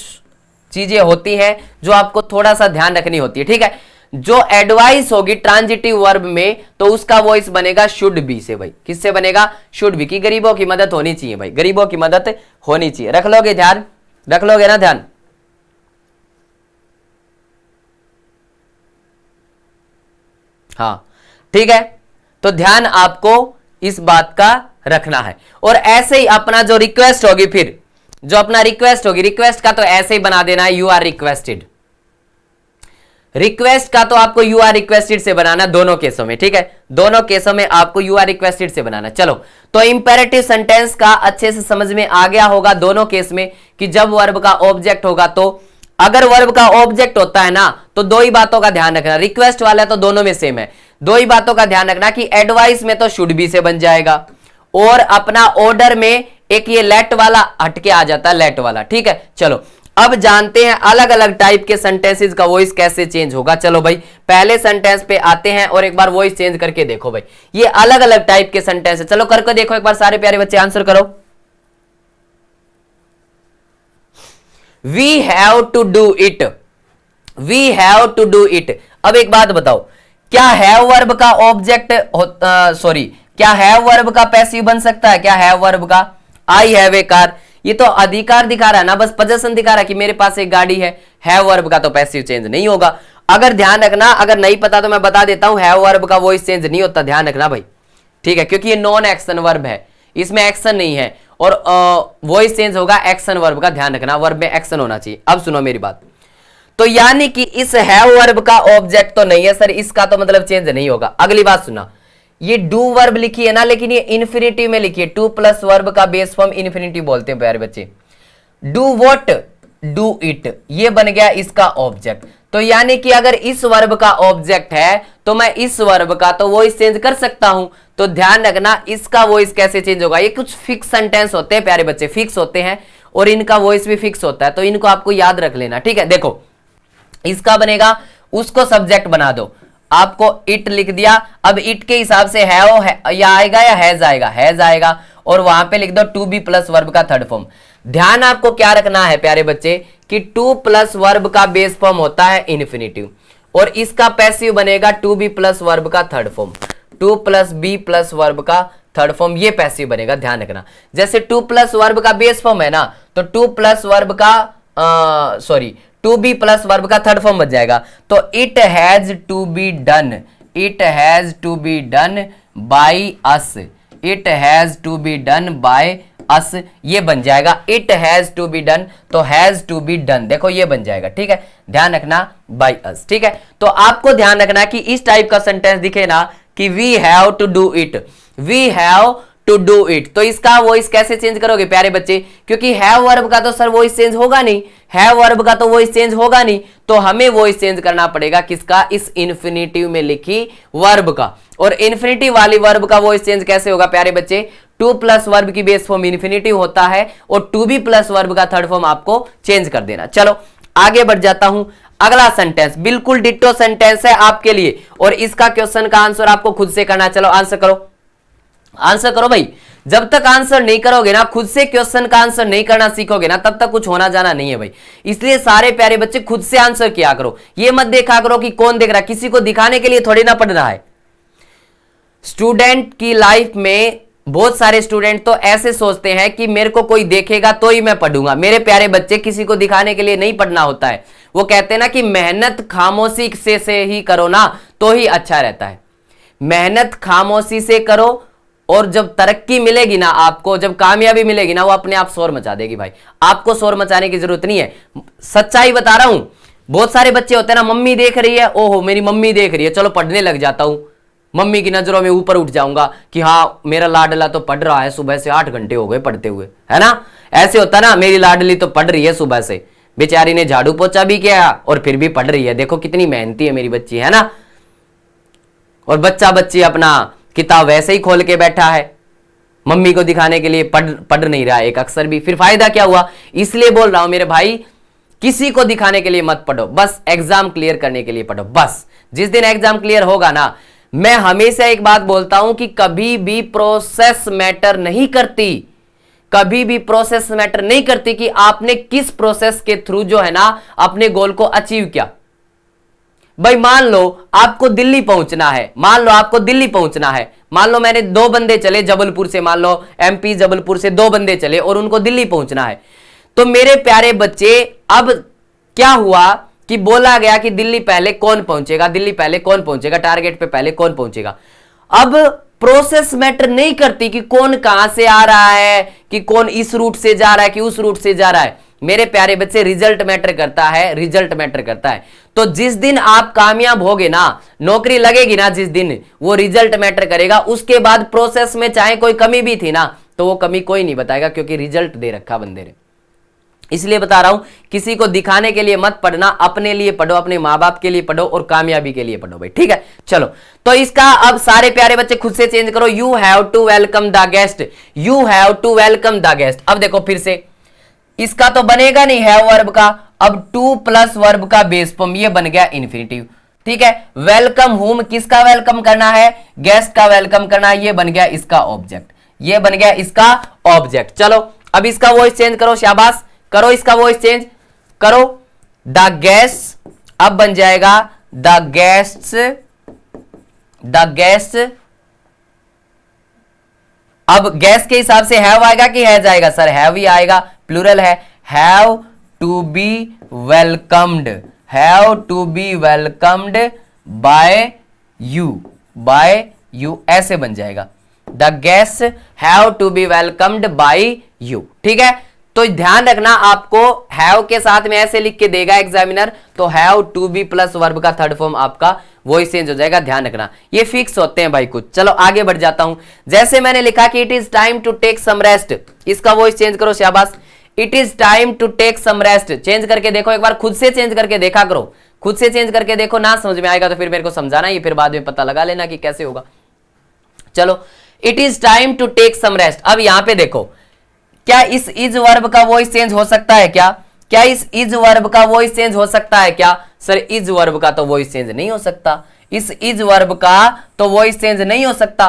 चीजें होती हैं जो आपको थोड़ा सा ध्यान रखनी होती है, ठीक है। जो एडवाइस होगी ट्रांजिटिव वर्ब में, तो उसका वॉइस बनेगा शुड बी से भाई। किससे बनेगा, शुड बी की, गरीबों की मदद होनी चाहिए भाई, गरीबों की मदद होनी चाहिए। रख लोगे ध्यान, रख लोगे ना ध्यान। हाँ ठीक है, तो ध्यान आपको इस बात का रखना है। और ऐसे ही अपना जो रिक्वेस्ट होगी, फिर जो अपना रिक्वेस्ट होगी, रिक्वेस्ट का तो ऐसे ही बना देना है, यू आर रिक्वेस्टेड। रिक्वेस्ट का तो आपको यू आर रिक्वेस्टेड से बनाना दोनों केसों में, ठीक है, दोनों केसों में आपको यू आर रिक्वेस्टेड से बनाना। चलो तो इंपेरेटिव सेंटेंस का अच्छे से समझ में आ गया होगा दोनों केस में कि जब वर्ब का ऑब्जेक्ट होगा, तो अगर वर्ब का ऑब्जेक्ट होता है ना, तो दो ही बातों का ध्यान रखना। रिक्वेस्ट वाला तो दोनों में सेम है, दो ही बातों का ध्यान रखना कि एडवाइस में तो शुड बी से बन जाएगा, और अपना ऑर्डर में एक ये लेट वाला हटके आ जाता है, लेट वाला, ठीक है। चलो अब जानते हैं अलग अलग टाइप के सेंटेंसेस का वॉइस कैसे चेंज होगा। चलो भाई पहले सेंटेंस पे आते हैं और एक बार वॉइस चेंज करके देखो भाई, ये अलग अलग टाइप के सेंटेंस है। चलो करके देखो एक बार, सारे प्यारे बच्चे आंसर करो। We have to do it, we have to do it. अब एक बात बताओ, क्या हैव वर्ब का ऑब्जेक्ट क्या हैव वर्ब का पैसिव बन सकता है? क्या हैव वर्ब का, आई हैव ए कार, ये तो अधिकार दिखा रहा है ना, बस पोजीशन दिखा रहा है कि मेरे पास एक गाड़ी है। हैव वर्ब का तो पैसिव चेंज नहीं होगा। अगर ध्यान रखना, अगर नहीं पता तो मैं बता देता हूं, हैव वर्ब का वॉइस चेंज नहीं होता, ध्यान रखना भाई, ठीक है, क्योंकि ये नॉन एक्शन वर्ब है, इसमें एक्शन नहीं है, और वॉइस चेंज होगा एक्शन वर्ब का, ध्यान रखना, वर्ब में एक्शन होना चाहिए। अब सुनो मेरी बात, तो यानी कि इस हैव वर्ब का ऑब्जेक्ट तो नहीं है सर, इसका तो मतलब चेंज नहीं होगा। अगली बात सुना, ये डू वर्ब लिखी है ना, लेकिन ये इन्फिनिटिव में लिखी है। टू प्लस वर्ब का बेस फॉर्म इन्फिनिटिव बोलते हैं प्यारे बच्चे। डू व्हाट, डू इट, ये बन गया इसका ऑब्जेक्ट। तो यानी कि अगर इस वर्ब का ऑब्जेक्ट है, तो मैं इस वर्ब का तो वॉइस चेंज कर सकता हूं। तो ध्यान रखना इसका वॉइस कैसे चेंज होगा। ये कुछ फिक्स सेंटेंस होते हैं प्यारे बच्चे, फिक्स होते हैं, और इनका वॉइस भी फिक्स होता है, तो इनको आपको याद रख लेना, ठीक है। देखो इसका बनेगा, उसको सब्जेक्ट बना दो, आपको इट लिख दिया। अब इट के हिसाब से है या आएगा या हैज आएगा, हैज आएगा, और वहां पे लिख दो टू बी प्लस वर्ब का थर्ड फॉर्म। ध्यान आपको क्या रखना है प्यारे बच्चे कि टू प्लस वर्ब का बेस फॉर्म होता है इन्फिनिटिव, और इसका पैसिव बनेगा टू बी प्लस वर्ब का third form, to plus be plus verb का थर्ड फॉर्म, ये पैसिव बनेगा, ध्यान रखना। जैसे टू प्लस वर्ब का बेस फॉर्म है ना, तो टू प्लस वर्ब का टू बी प्लस वर्ब का थर्ड फॉर्म बन जाएगा। तो it has to be done, it has to be done by us, it has to be done by us, ये बन जाएगा। It has to be done, तो has to be done, देखो ये बन जाएगा, ठीक है, ध्यान रखना, बाय अस, ठीक है। तो आपको ध्यान रखना कि इस टाइप का सेंटेंस दिखे ना कि we have to do it, we have to do it, तो इसका वॉइस कैसे चेंज करोगे प्यारे बच्चे, क्योंकि हैव वर्ब का तो सर वॉइस चेंज होगा नहीं, हैव वर्ब का तो वॉइस चेंज होगा नहीं, तो हमें वॉइस चेंज करना पड़ेगा किसका, इस इन्फिनिटिव में लिखी वर्ब का। और इन्फिनिटिव वाली वर्ब का वॉइस चेंज कैसे होगा प्यारे बच्चे, टू प्लस वर्ब की बेस फॉर्म इन्फिनिटिव होता है, और टू बी प्लस वर्ब का थर्ड फॉर्म आपको चेंज कर देना। चलो आगे बढ़ जाता हूं, अगला सेंटेंस बिल्कुल डिट्टो सेंटेंस है आपके लिए, और इसका क्वेश्चन का आंसर आपको खुद से करना है। चलो आंसर करो, आंसर करो भाई, जब तक आंसर नहीं करोगे ना, खुद से क्वेश्चन का आंसर नहीं करना सीखोगे ना, तब तक कुछ होना जाना नहीं है भाई। इसलिए सारे प्यारे बच्चे खुद से आंसर किया करो, ये मत देखा करो कि कौन देख रहा है, किसी को दिखाने के लिए थोड़ी ना पढ़ रहा है। स्टूडेंट की लाइफ में बहुत सारे स्टूडेंट तो ऐसे सोचते हैं कि मेरे को कोई देखेगा तो ही मैं पढ़ूंगा। मेरे प्यारे बच्चे, किसी को दिखाने के लिए नहीं पढ़ना होता है। वो कहते हैं ना कि मेहनत खामोशी से ही करो ना तो ही अच्छा रहता है। मेहनत खामोशी से करो और जब तरक्की मिलेगी ना आपको, जब कामयाबी मिलेगी ना, वो अपने आप शोर मचा देगी भाई। आपको शोर मचाने की जरूरत नहीं है। सच्चाई बता रहा हूं, बहुत सारे बच्चे होते हैं ना, मम्मी देख रही है, ओहो मेरी मम्मी देख रही है, चलो पढ़ने लग जाता हूं, मम्मी की नजरों में ऊपर उठ जाऊंगा कि हाँ मेरा लाडला तो पढ़ रहा है, सुबह से 8 घंटे हो गए पढ़ते हुए, है ना। ऐसे होता ना, मेरी लाडली तो पढ़ रही है सुबह से, बेचारी ने झाड़ू पोछा भी किया और फिर भी पढ़ रही है, देखो कितनी मेहनती है मेरी बच्ची, है ना। और बच्चा बच्ची अपना किताब वैसे ही खोल के बैठा है, मम्मी को दिखाने के लिए पढ़ नहीं रहा एक अक्षर भी, फिर फायदा क्या हुआ। इसलिए बोल रहा हूं मेरे भाई, किसी को दिखाने के लिए मत पढ़ो, बस एग्जाम क्लियर करने के लिए पढ़ो। बस जिस दिन एग्जाम क्लियर होगा ना, मैं हमेशा एक बात बोलता हूं कि कभी भी प्रोसेस मैटर नहीं करती, कभी भी प्रोसेस मैटर नहीं करती कि आपने किस प्रोसेस के थ्रू जो है ना अपने गोल को अचीव किया। भाई मान लो आपको दिल्ली पहुंचना है, मान लो आपको दिल्ली पहुंचना है, मान लो मैंने 2 बंदे चले जबलपुर से, मान लो एमपी जबलपुर से 2 बंदे चले और उनको दिल्ली पहुंचना है। तो मेरे प्यारे बच्चे, अब क्या हुआ कि बोला गया कि दिल्ली पहले कौन पहुंचेगा, दिल्ली पहले कौन पहुंचेगा, टारगेट पे पहले कौन पहुंचेगा। अब प्रोसेस मैटर नहीं करती कि कौन कहां से आ रहा है, कि कौन इस रूट से जा रहा है कि उस रूट से जा रहा है। मेरे प्यारे बच्चे, रिजल्ट मैटर करता है, रिजल्ट मैटर करता है। तो जिस दिन आप कामयाब होगे ना, नौकरी लगेगी ना जिस दिन, वो रिजल्ट मैटर करेगा। उसके बाद प्रोसेस में चाहे कोई कमी भी थी ना, तो वो कमी कोई नहीं बताएगा, क्योंकि रिजल्ट दे रखा बंदे ने। इसलिए बता रहा हूं, किसी को दिखाने के लिए मत पढ़ना, अपने लिए पढ़ो, अपने माँ बाप के लिए पढ़ो और कामयाबी के लिए पढ़ो भाई, ठीक है। चलो, तो इसका अब सारे प्यारे बच्चे खुद से चेंज करो। You have to welcome the guest, you have to welcome the guest. अब देखो फिर से, इसका तो बनेगा नहीं हैव वर्ब का, अब टू प्लस वर्ब का बेस फॉर्म, ये बन गया इन्फिनिटिव, ठीक है। वेलकम होम, किसका वेलकम करना है, गेस्ट का वेलकम करना है, ये बन गया इसका ऑब्जेक्ट, ये बन गया इसका ऑब्जेक्ट। चलो अब इसका वॉइस चेंज करो, शाबाश, करो इसका वॉइस चेंज करो। द गेस्ट, अब बन जाएगा द गेस्ट्स, द गेस्ट। अब गेस्ट के हिसाब से हैव आएगा कि है जाएगा, सर हैव ही आएगा, प्लूरल है, have to be welcomed, have to be welcomed by you, by you, ऐसे बन जाएगा। The guest have to be welcomed by you, ठीक है। तो ध्यान रखना, आपको हैव के साथ में ऐसे लिख के देगा एग्जामिनर, तो have to be plus verb का थर्ड फॉर्म आपका वॉइस चेंज हो जाएगा, ध्यान रखना, ये फिक्स होते हैं भाई कुछ। चलो आगे बढ़ जाता हूं। जैसे मैंने लिखा कि it is time to take some rest, इसका वॉइस चेंज करो, शाबाश। It is time to take some rest, change करके देखो एक बार, खुद से चेंज करके देखा करो, खुद से चेंज करके देखो, ना समझ में आएगा तो फिर मेरे को समझाना, ये फिर बाद में पता लगा लेना कि कैसे होगा। चलो, it is time to take some rest. अब यहां पे देखो, क्या इस इज वर्ब का वॉइस चेंज हो सकता है क्या, क्या इस इज वर्ब का वॉइस चेंज हो सकता है क्या, सर इज वर्ब का तो वॉइस चेंज नहीं हो सकता, इस इज वर्ब का तो वॉइस चेंज नहीं हो सकता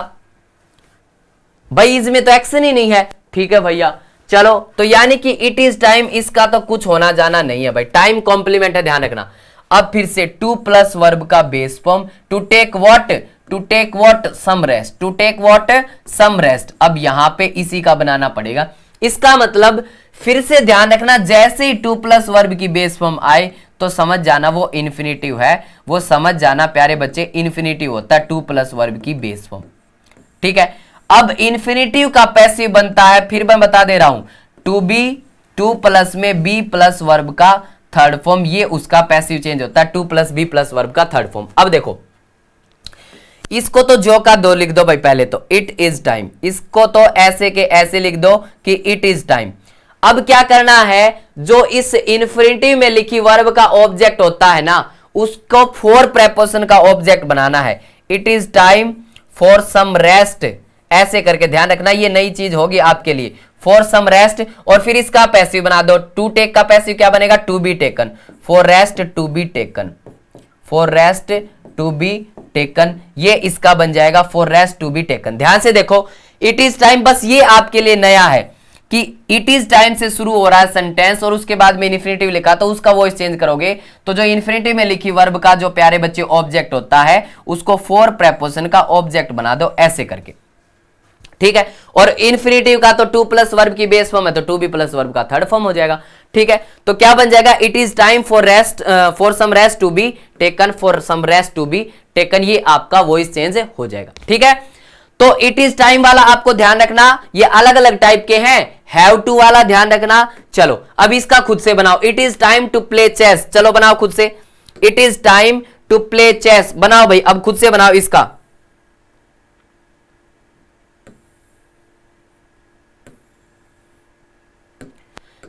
भाई, इज में तो एक्शन ही नहीं है, ठीक है भैया। चलो, तो यानी कि इट इज टाइम, इसका तो कुछ होना जाना नहीं है भाई, टाइम कॉम्प्लीमेंट है, ध्यान रखना। अब फिर से टू प्लस वर्ब का base form, to take what, to take what, some rest, to take what, some rest. अब यहां पे इसी का बनाना पड़ेगा। इसका मतलब फिर से ध्यान रखना, जैसे ही टू प्लस वर्ब की बेस फॉर्म आए तो समझ जाना वो इन्फिनिटिव है, वो समझ जाना प्यारे बच्चे, इन्फिनिटिव होता है टू प्लस वर्ब की बेस फॉर्म, ठीक है। अब इन्फिनिटिव का पैसिव बनता है, फिर मैं बता दे रहा हूं, टू बी, टू प्लस में बी प्लस वर्ब का थर्ड फॉर्म, ये उसका पैसिव चेंज होता है, to plus be plus verb का थर्ड फॉर्म। अब देखो, इसको तो जो का दो लिख दो भाई, पहले तो इट इज टाइम, इसको तो ऐसे के ऐसे लिख दो कि इट इज टाइम। अब क्या करना है, जो इस इन्फिनिटिव में लिखी वर्ब का ऑब्जेक्ट होता है ना, उसको फॉर प्रेपोजिशन का ऑब्जेक्ट बनाना है। It is time for some rest, ऐसे करके ध्यान रखना, ये नई चीज होगी आपके लिए, फॉर सम रेस्ट। और फिर इसका पैसिव बना दो, टू टेक का पैसिव क्या बनेगा, to be taken, for rest to be taken, for rest to be taken, ये इसका बन जाएगा for rest to be taken. ध्यान से देखो, इट इज टाइम, बस ये आपके लिए नया है कि इट इज टाइम से शुरू हो रहा है सेंटेंस और उसके बाद में इन्फिनेटिव लिखा तो उसका वॉइस चेंज करोगे तो जो इन्फिनेटिव में लिखी वर्ब का जो प्यारे बच्चे ऑब्जेक्ट होता है उसको फॉर प्रेपोजिशन का ऑब्जेक्ट बना दो ऐसे करके, ठीक है। और इन्फिनेटिव का तो टू प्लस वर्ब की बेस फॉर्म है तो टू बी प्लस वर्ब का थर्ड फॉर्म हो जाएगा, ठीक है। तो क्या बन जाएगा, it is time for rest, for some rest to be taken, for some rest to be taken, ये आपका वॉइस चेंज हो जाएगा, ठीक है। तो इट इज टाइम वाला आपको ध्यान रखना, ये अलग अलग टाइप के हैं, हैव टू वाला ध्यान रखना। चलो अब इसका खुद से बनाओ, it is time to play chess, चलो बनाओ खुद से, it is time to play chess, बनाओ भाई, अब खुद से बनाओ इसका।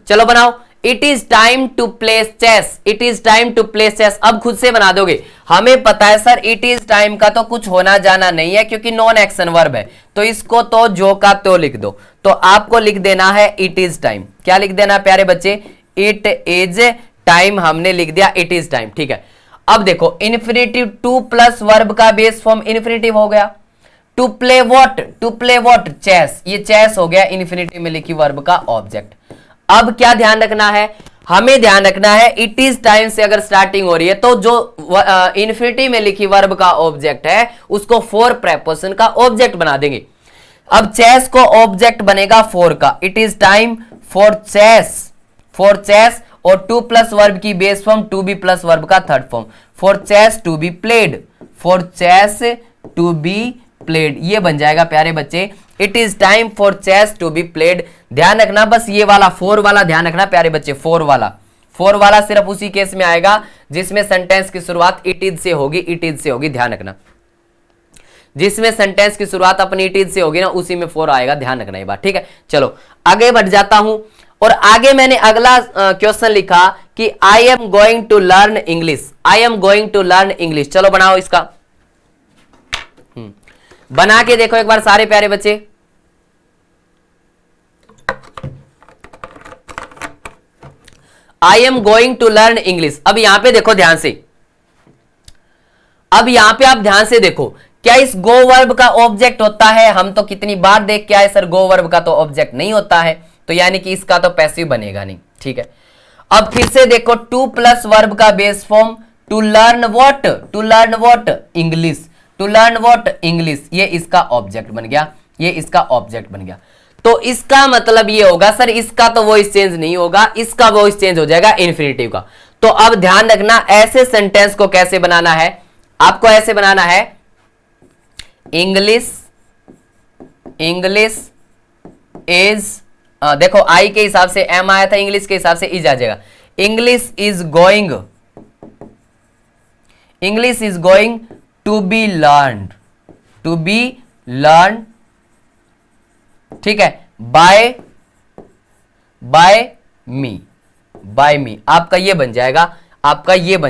चलो बनाओ, it is time to play chess, it is time to play chess, अब खुद से बना दोगे। हमें पता है सर इट इज टाइम का तो कुछ होना जाना नहीं है क्योंकि नॉन एक्शन वर्ब है, तो इसको तो जो का तो लिख दो। तो आपको लिख देना है इट इज टाइम, क्या लिख देना है प्यारे बच्चे, इट इज टाइम, हमने लिख दिया इट इज टाइम, ठीक है। अब देखो इन्फिनेटिव टू प्लस वर्ब का बेस फॉर्म इन्फिनेटिव हो गया, टू प्ले वॉट चेस, ये चेस हो गया इन्फिनेटिव में लिखी वर्ब का ऑब्जेक्ट। अब क्या ध्यान रखना है, हमें ध्यान रखना है इट इज टाइम से अगर स्टार्टिंग हो रही है तो जो इन्फिनिटी में लिखी वर्ब का ऑब्जेक्ट है उसको फॉर प्रेपोजिशन का ऑब्जेक्ट बना देंगे। अब चेस को ऑब्जेक्ट बनेगा फॉर का, it is time for chess और टू प्लस वर्ब की base form to be plus verb का third form, for chess to be played, for chess to be played, ये बन जाएगा प्यारे बच्चे it is time for chess to be played. ध्यान रखना बस ये वाला फोर वाला ध्यान रखना प्यारे बच्चे, फोर वाला सिर्फ उसी केस में आएगा जिसमें सेंटेंस की शुरुआत इट इज से होगी, ध्यान रखना। जिसमें सेंटेंस की शुरुआत अपनी इट इज से होगी ना उसी में फोर आएगा, ध्यान रखना ये बात, ठीक है। चलो आगे बढ़ जाता हूं और आगे मैंने अगला क्वेश्चन लिखा कि I am going to learn English, चलो बनाओ इसका, बना के देखो एक बार सारे प्यारे बच्चे। I am going to learn English, अब यहां पे देखो ध्यान से, अब यहां पे आप ध्यान से देखो, क्या इस गो वर्ब का ऑब्जेक्ट होता है? हम तो कितनी बार देख के आए सर गो वर्ब का तो ऑब्जेक्ट नहीं होता है, तो यानी कि इसका तो पैसिव बनेगा नहीं, ठीक है। अब फिर से देखो टू प्लस वर्ब का base form to learn what English, to learn what English, ये इसका ऑब्जेक्ट बन गया, तो इसका मतलब ये होगा सर इसका तो वॉइस चेंज नहीं होगा, इसका वॉइस चेंज हो जाएगा इन्फिनेटिव का। तो अब ध्यान रखना ऐसे सेंटेंस को कैसे बनाना है, आपको ऐसे बनाना है इंग्लिश इज, देखो आई के हिसाब से एम आया था, इंग्लिश के हिसाब से इज आ जाएगा, English is going to be learn, ठीक है, बाय मी, आपका ये बन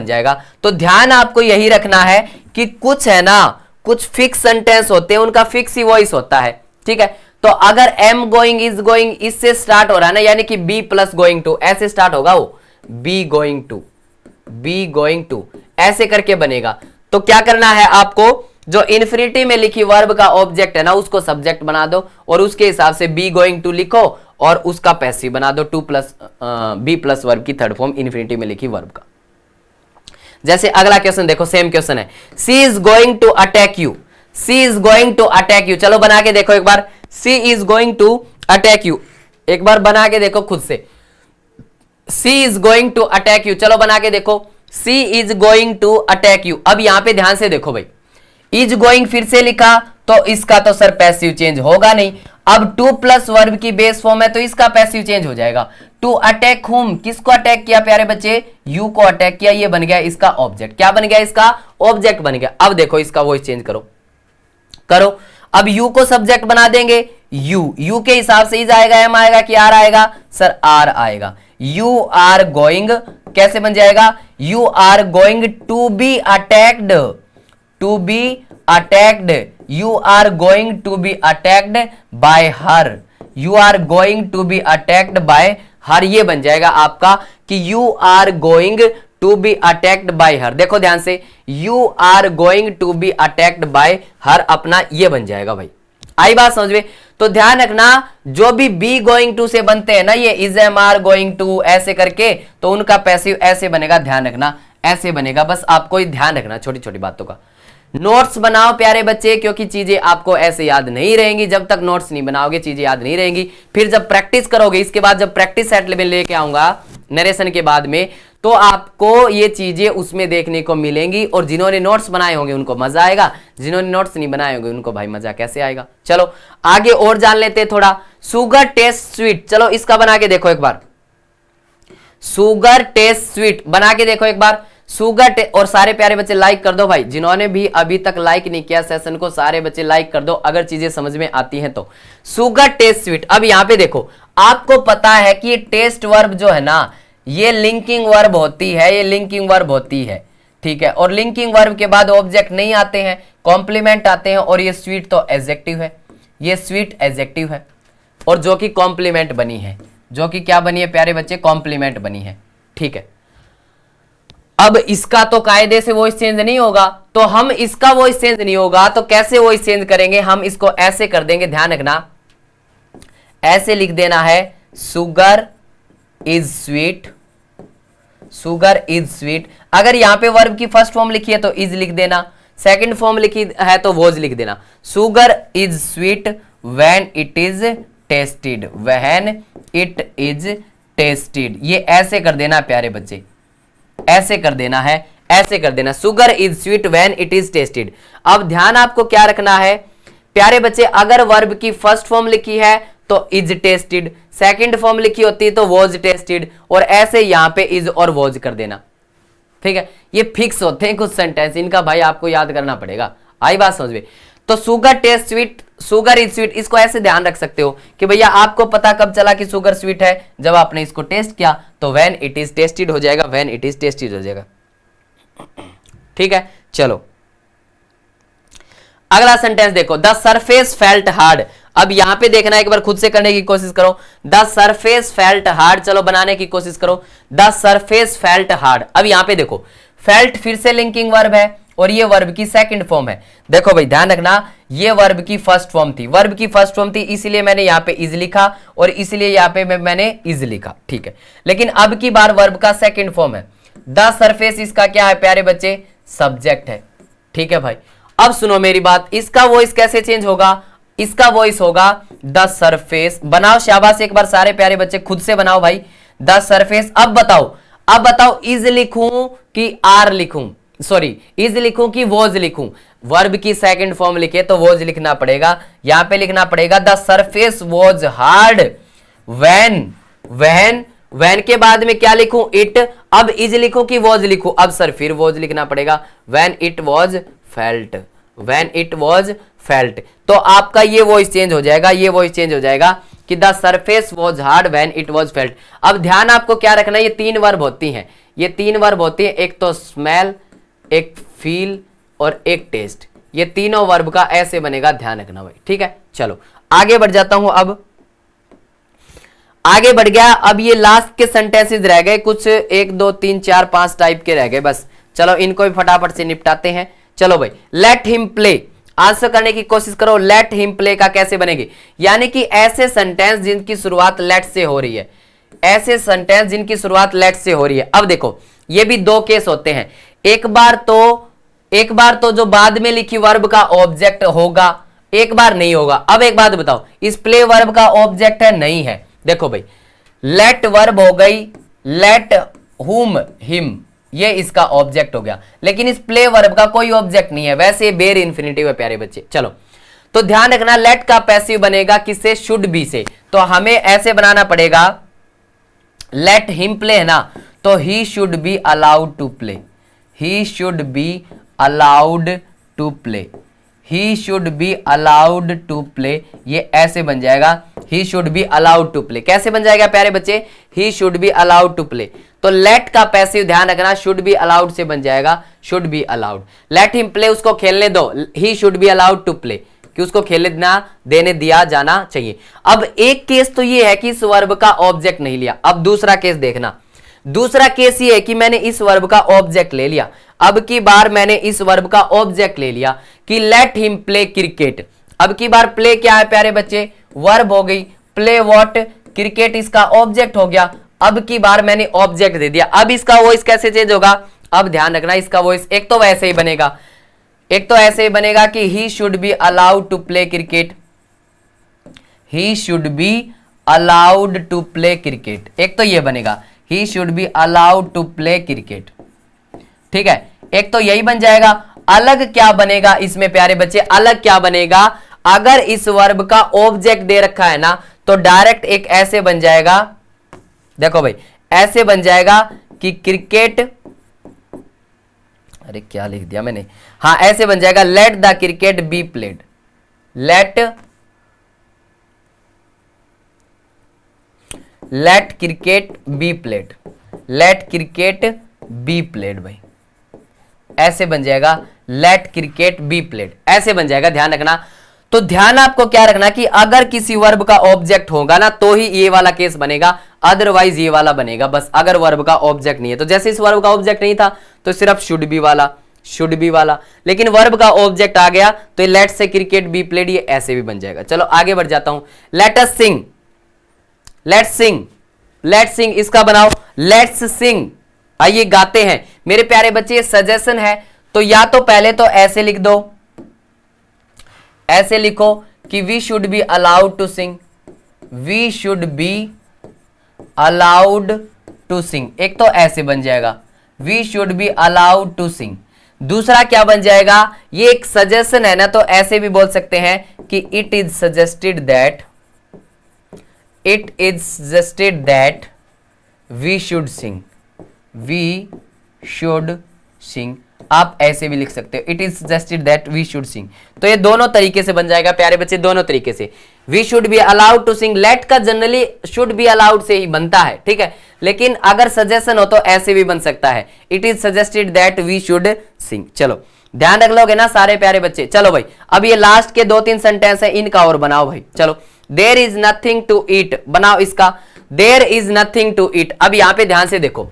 जाएगा, तो ध्यान आपको यही रखना है कि कुछ है ना, कुछ फिक्स सेंटेंस होते हैं उनका फिक्स ही वॉइस होता है, ठीक है। तो अगर एम गोइंग इज गोइंग इससे स्टार्ट हो रहा है ना, यानी कि बी प्लस गोइंग टू ऐसे स्टार्ट होगा, वो बी गोइंग टू ऐसे करके बनेगा। तो क्या करना है आपको, जो इन्फिनिटी में लिखी वर्ब का ऑब्जेक्ट है ना उसको सब्जेक्ट बना दो और उसके हिसाब से बी गोइंग टू लिखो और उसका पैसिव बना दो to plus be plus verb की थर्ड फॉर्म इन्फिनिटी में लिखी वर्ब का। जैसे अगला क्वेश्चन देखो, सेम क्वेश्चन है, she is going to attack you, चलो बना के देखो एक बार, she is going to attack you, एक बार बना के देखो खुद से, she is going to attack you, चलो बना के देखो, she is going to attack you. अब यहां पे ध्यान से देखो भाई, इज गोइंग फिर से लिखा तो इसका तो सर पैसिव चेंज होगा नहीं, अब टू प्लस वर्ब की बेस फॉर्म है तो इसका पैसिव चेंज हो जाएगा। टू अटैक हुम, किसको अटैक किया प्यारे बच्चे, यू को अटैक किया, ये बन गया इसका ऑब्जेक्ट, क्या बन गया इसका ऑब्जेक्ट बन गया। अब देखो इसका वॉइस चेंज करो, अब यू को सब्जेक्ट बना देंगे, यू के हिसाब से इज आएगा, एम आएगा कि आर आएगा, सर आर आएगा, यू आर गोइंग कैसे बन जाएगा, you are going to be attacked, you are going to be attacked by her, you are going to be attacked by her, ये बन जाएगा आपका कि you are going to be attacked by her। देखो ध्यान से, you are going to be attacked by her अपना ये बन जाएगा भाई, आई बात समझ में। तो ध्यान रखना जो भी बी गोइंग टू से बनते हैं ना, ये is M are going to ऐसे करके, तो उनका पैसिव ऐसे बनेगा, ध्यान रखना ऐसे बनेगा। बस आपको ध्यान रखना छोटी छोटी बातों का। नोट्स बनाओ प्यारे बच्चे, क्योंकि चीजें आपको ऐसे याद नहीं रहेंगी। जब तक नोट्स नहीं बनाओगे चीजें याद नहीं रहेंगी। फिर जब प्रैक्टिस करोगे, इसके बाद जब प्रैक्टिस सेट में लेके आऊंगा नरेशन के बाद में, तो आपको ये चीजें उसमें देखने को मिलेंगी। और जिन्होंने नोट्स बनाए होंगे उनको मजा आएगा, जिन्होंने नोट्स नहीं बनाए होंगे उनको भाई मजा कैसे आएगा। चलो आगे और जान लेते हैं थोड़ा। शुगर टेस्ट स्वीट, चलो इसका बना के देखो एक बार। शुगर टेस्ट स्वीट बना के देखो एक बार। और सारे प्यारे बच्चे लाइक कर दो भाई, जिन्होंने भी अभी तक लाइक नहीं किया सेशन को, सारे बच्चे लाइक कर दो अगर चीजें समझ में आती हैं तो। शुगर टेस्ट स्वीट, अब यहां पे देखो, आपको पता है कि टेस्ट वर्ब जो है ना, ये लिंकिंग वर्ब होती है, ये लिंकिंग वर्ब होती है, ठीक है। और लिंकिंग वर्ब के बाद ऑब्जेक्ट नहीं आते हैं, कॉम्प्लीमेंट आते हैं। और ये स्वीट तो एडजेक्टिव है, ये स्वीट एडजेक्टिव है, और जो कि कॉम्प्लीमेंट बनी है, जो कि क्या बनी है प्यारे बच्चे, कॉम्प्लीमेंट बनी है, ठीक है। अब इसका तो कायदे से वॉइस चेंज नहीं होगा, तो हम इसका वॉइस चेंज नहीं होगा तो कैसे वॉइस चेंज करेंगे, हम इसको ऐसे कर देंगे, ध्यान रखना ऐसे लिख देना है, sugar is sweet, sugar is sweet. अगर यहां पे वर्ब की फर्स्ट फॉर्म लिखी है तो इज लिख देना, सेकंड फॉर्म लिखी है तो वॉज लिख देना। Sugar is sweet when it is tested, when it is tested, ये ऐसे कर देना प्यारे बच्चे, ऐसे कर देना है, ऐसे कर देना। Sugar is sweet when it is tested. अब ध्यान आपको क्या रखना है प्यारे बच्चे, अगर वर्ब की फर्स्ट फॉर्म लिखी है तो इज टेस्टेड, सेकंड फॉर्म लिखी होती है तो वॉज टेस्टेड, और ऐसे यहां पे इज और वॉज कर देना, ठीक है। ये फिक्स होते हैं कुछ सेंटेंस, इनका भाई आपको याद करना पड़ेगा। आई बात समझ में। तो sugar test sweet, sugar is sweet, इसको ऐसे ध्यान रख सकते हो कि भैया आपको पता कब चला कि शुगर स्वीट है, जब आपने इसको टेस्ट किया, तो व्हेन इट इज टेस्टेड हो जाएगा, व्हेन इट इज टेस्टेड हो जाएगा, ठीक है। चलो अगला सेंटेंस देखो, द सरफेस फेल्ट हार्ड। अब यहां पे देखना, एक बार खुद से करने की कोशिश करो, द सरफेस फेल्ट हार्ड, चलो बनाने की कोशिश करो, द सरफेस फेल्ट हार्ड। अब यहां पे देखो, फेल्ट फिर से लिंकिंग वर्ब है, और ये वर्ब की सेकंड फॉर्म है। देखो भाई ध्यान रखना, ये वर्ब की फर्स्ट फॉर्म थी, वर्ब की फर्स्ट फॉर्म थी, इसलिए मैंने यहाँ पे इज लिखा, और इसलिए यहाँ पे मैंने इज लिखा, ठीक है। लेकिन अब की बार वर्ब का सेकंड फॉर्म है, द सरफेस इसका क्या है प्यारे बच्चे, सब्जेक्ट है, ठीक है भाई। अब सुनो मेरी बात, इसका वॉइस कैसे चेंज होगा, इसका वॉइस होगा द सरफेस। बनाओ शाबाश, एक बार सारे प्यारे बच्चे खुद से बनाओ भाई, द सरफेस। अब बताओ इज लिखूं कि आर लिखूं, सॉरी इज लिखूं कि वॉज लिखूं। वर्ब की सेकंड फॉर्म लिखे तो वॉज लिखना पड़ेगा, यहां पे लिखना पड़ेगा the surface was hard when के बाद में क्या लिखूं, इट। अब इज लिखूं कि वॉज लिखूं, अब सर फिर वॉज लिखना पड़ेगा, when it was felt, when it was felt. तो आपका ये वॉइस चेंज हो जाएगा, ये वॉइस चेंज हो जाएगा कि the surface was hard when it was felt. अब ध्यान आपको क्या रखना है, ये तीन वर्ब होती हैं, ये तीन वर्ब होती है, एक तो स्मेल, एक फील और एक टेस्ट। ये तीनों वर्ब का ऐसे बनेगा, ध्यान रखना भाई, ठीक है। चलो आगे बढ़ जाता हूं, अब आगे बढ़ गया। अब ये लास्ट के सेंटेंसेस रह गए कुछ, 1 2 3 4 5 टाइप के रह गए बस। चलो इनको भी फटाफट से निपटाते हैं। चलो भाई, लेट हिम प्ले, आंसर करने की कोशिश करो। लेट हिम प्ले का कैसे बनेगी, यानी कि ऐसे सेंटेंस जिनकी शुरुआत लेट से हो रही है, ऐसे सेंटेंस जिनकी शुरुआत लेट से हो रही है। अब देखो ये भी दो केस होते हैं, एक बार तो जो बाद में लिखी वर्ब का ऑब्जेक्ट होगा, एक बार नहीं होगा। अब एक बात बताओ, इस प्ले वर्ब का ऑब्जेक्ट है, नहीं है। देखो भाई, लेट वर्ब हो गई, लेट हुम हिम, ये इसका ऑब्जेक्ट हो गया, लेकिन इस प्ले वर्ब का कोई ऑब्जेक्ट नहीं है, वैसे बेर इंफिनिटिव है प्यारे बच्चे। चलो तो ध्यान रखना, लेट का पैसिव बनेगा किससे, शुड बी से। तो हमें ऐसे बनाना पड़ेगा, लेट हिम प्ले है ना, तो he should be allowed to play, he should be allowed to play, he should be allowed to play, ये ऐसे बन जाएगा, he should be allowed to play. कैसे बन जाएगा प्यारे बच्चे, he should be allowed to play. तो लेट का पैसिव ध्यान रखना, शुड बी अलाउड से बन जाएगा, should be allowed. Let him play, उसको खेलने दो, he should be allowed to play, कि उसको खेलना देने दिया जाना चाहिए। अब एक केस तो ये है कि इस वर्ब का ऑब्जेक्ट नहीं लिया। अब दूसरा केस देखना, दूसरा केस ये है कि मैंने इस वर्ब का ऑब्जेक्ट ले लिया। अब की बार मैंने इस वर्ब का ऑब्जेक्ट ले लिया कि लेट हिम प्ले क्रिकेट। अब की बार प्ले क्या है प्यारे बच्चे, वर्ब हो गई, प्ले व्हाट, क्रिकेट इसका ऑब्जेक्ट हो गया। अब की बार मैंने ऑब्जेक्ट दे दिया, अब इसका वॉइस कैसे चेंज होगा, अब ध्यान रखना इसका वॉइस एक तो वैसे ही बनेगा, एक तो ऐसे ही बनेगा कि he should be allowed to play cricket, he should be allowed to play cricket, एक तो ये बनेगा he should be allowed to play cricket, ठीक है, एक तो यही बन जाएगा। अलग क्या बनेगा इसमें प्यारे बच्चे, अलग क्या बनेगा, अगर इस वर्ब का ऑब्जेक्ट दे रखा है ना तो डायरेक्ट एक ऐसे बन जाएगा, देखो भाई ऐसे बन जाएगा कि क्रिकेट, अरे क्या लिख दिया मैंने, हाँ ऐसे बन जाएगा let the cricket be played, let cricket be played, let cricket be played भाई, ऐसे बन जाएगा लेट क्रिकेट बी प्लेड, ऐसे बन जाएगा, ध्यान रखना। तो ध्यान आपको क्या रखना कि अगर किसी वर्ब का ऑब्जेक्ट होगा ना तो ही ये वाला केस बनेगा, अदरवाइज ये वाला बनेगा बस, अगर वर्ब का ऑब्जेक्ट नहीं है। तो जैसे इस वर्ब का ऑब्जेक्ट नहीं था तो सिर्फ शुड बी वाला, शुड बी वाला, लेकिन वर्ब का ऑब्जेक्ट आ गया तो लेट से क्रिकेट बी प्लेड, ये ऐसे भी बन जाएगा। चलो आगे बढ़ जाता हूं, let us sing, let's sing, let's sing इसका बनाओ लेट्स सिंग, आइए गाते हैं। मेरे प्यारे बच्चे ये सजेशन है, तो या तो पहले तो ऐसे लिख दो, ऐसे लिखो कि we should be allowed to sing, we should be allowed to sing, एक तो ऐसे बन जाएगा we should be allowed to sing. दूसरा क्या बन जाएगा, ये एक सजेशन है ना तो ऐसे भी बोल सकते हैं कि it is suggested that, it is suggested that we should sing, we should sing, आप ऐसे भी लिख सकते हो it is suggested that we should sing. तो ये दोनों तरीके से बन जाएगा प्यारे बच्चे, दोनों तरीके से। We should be allowed to sing, let का जनरली शुड बी अलाउड से ही बनता है, ठीक है, लेकिन अगर सजेशन हो तो ऐसे भी बन सकता है it is suggested that we should sing. चलो ध्यान रख लोगे ना सारे प्यारे बच्चे। चलो भाई अब ये लास्ट के 2-3 सेंटेंस है, इनका और बनाओ भाई। चलो there is nothing to eat, बनाओ इसका, there is nothing to eat. अब यहां पे ध्यान से देखो,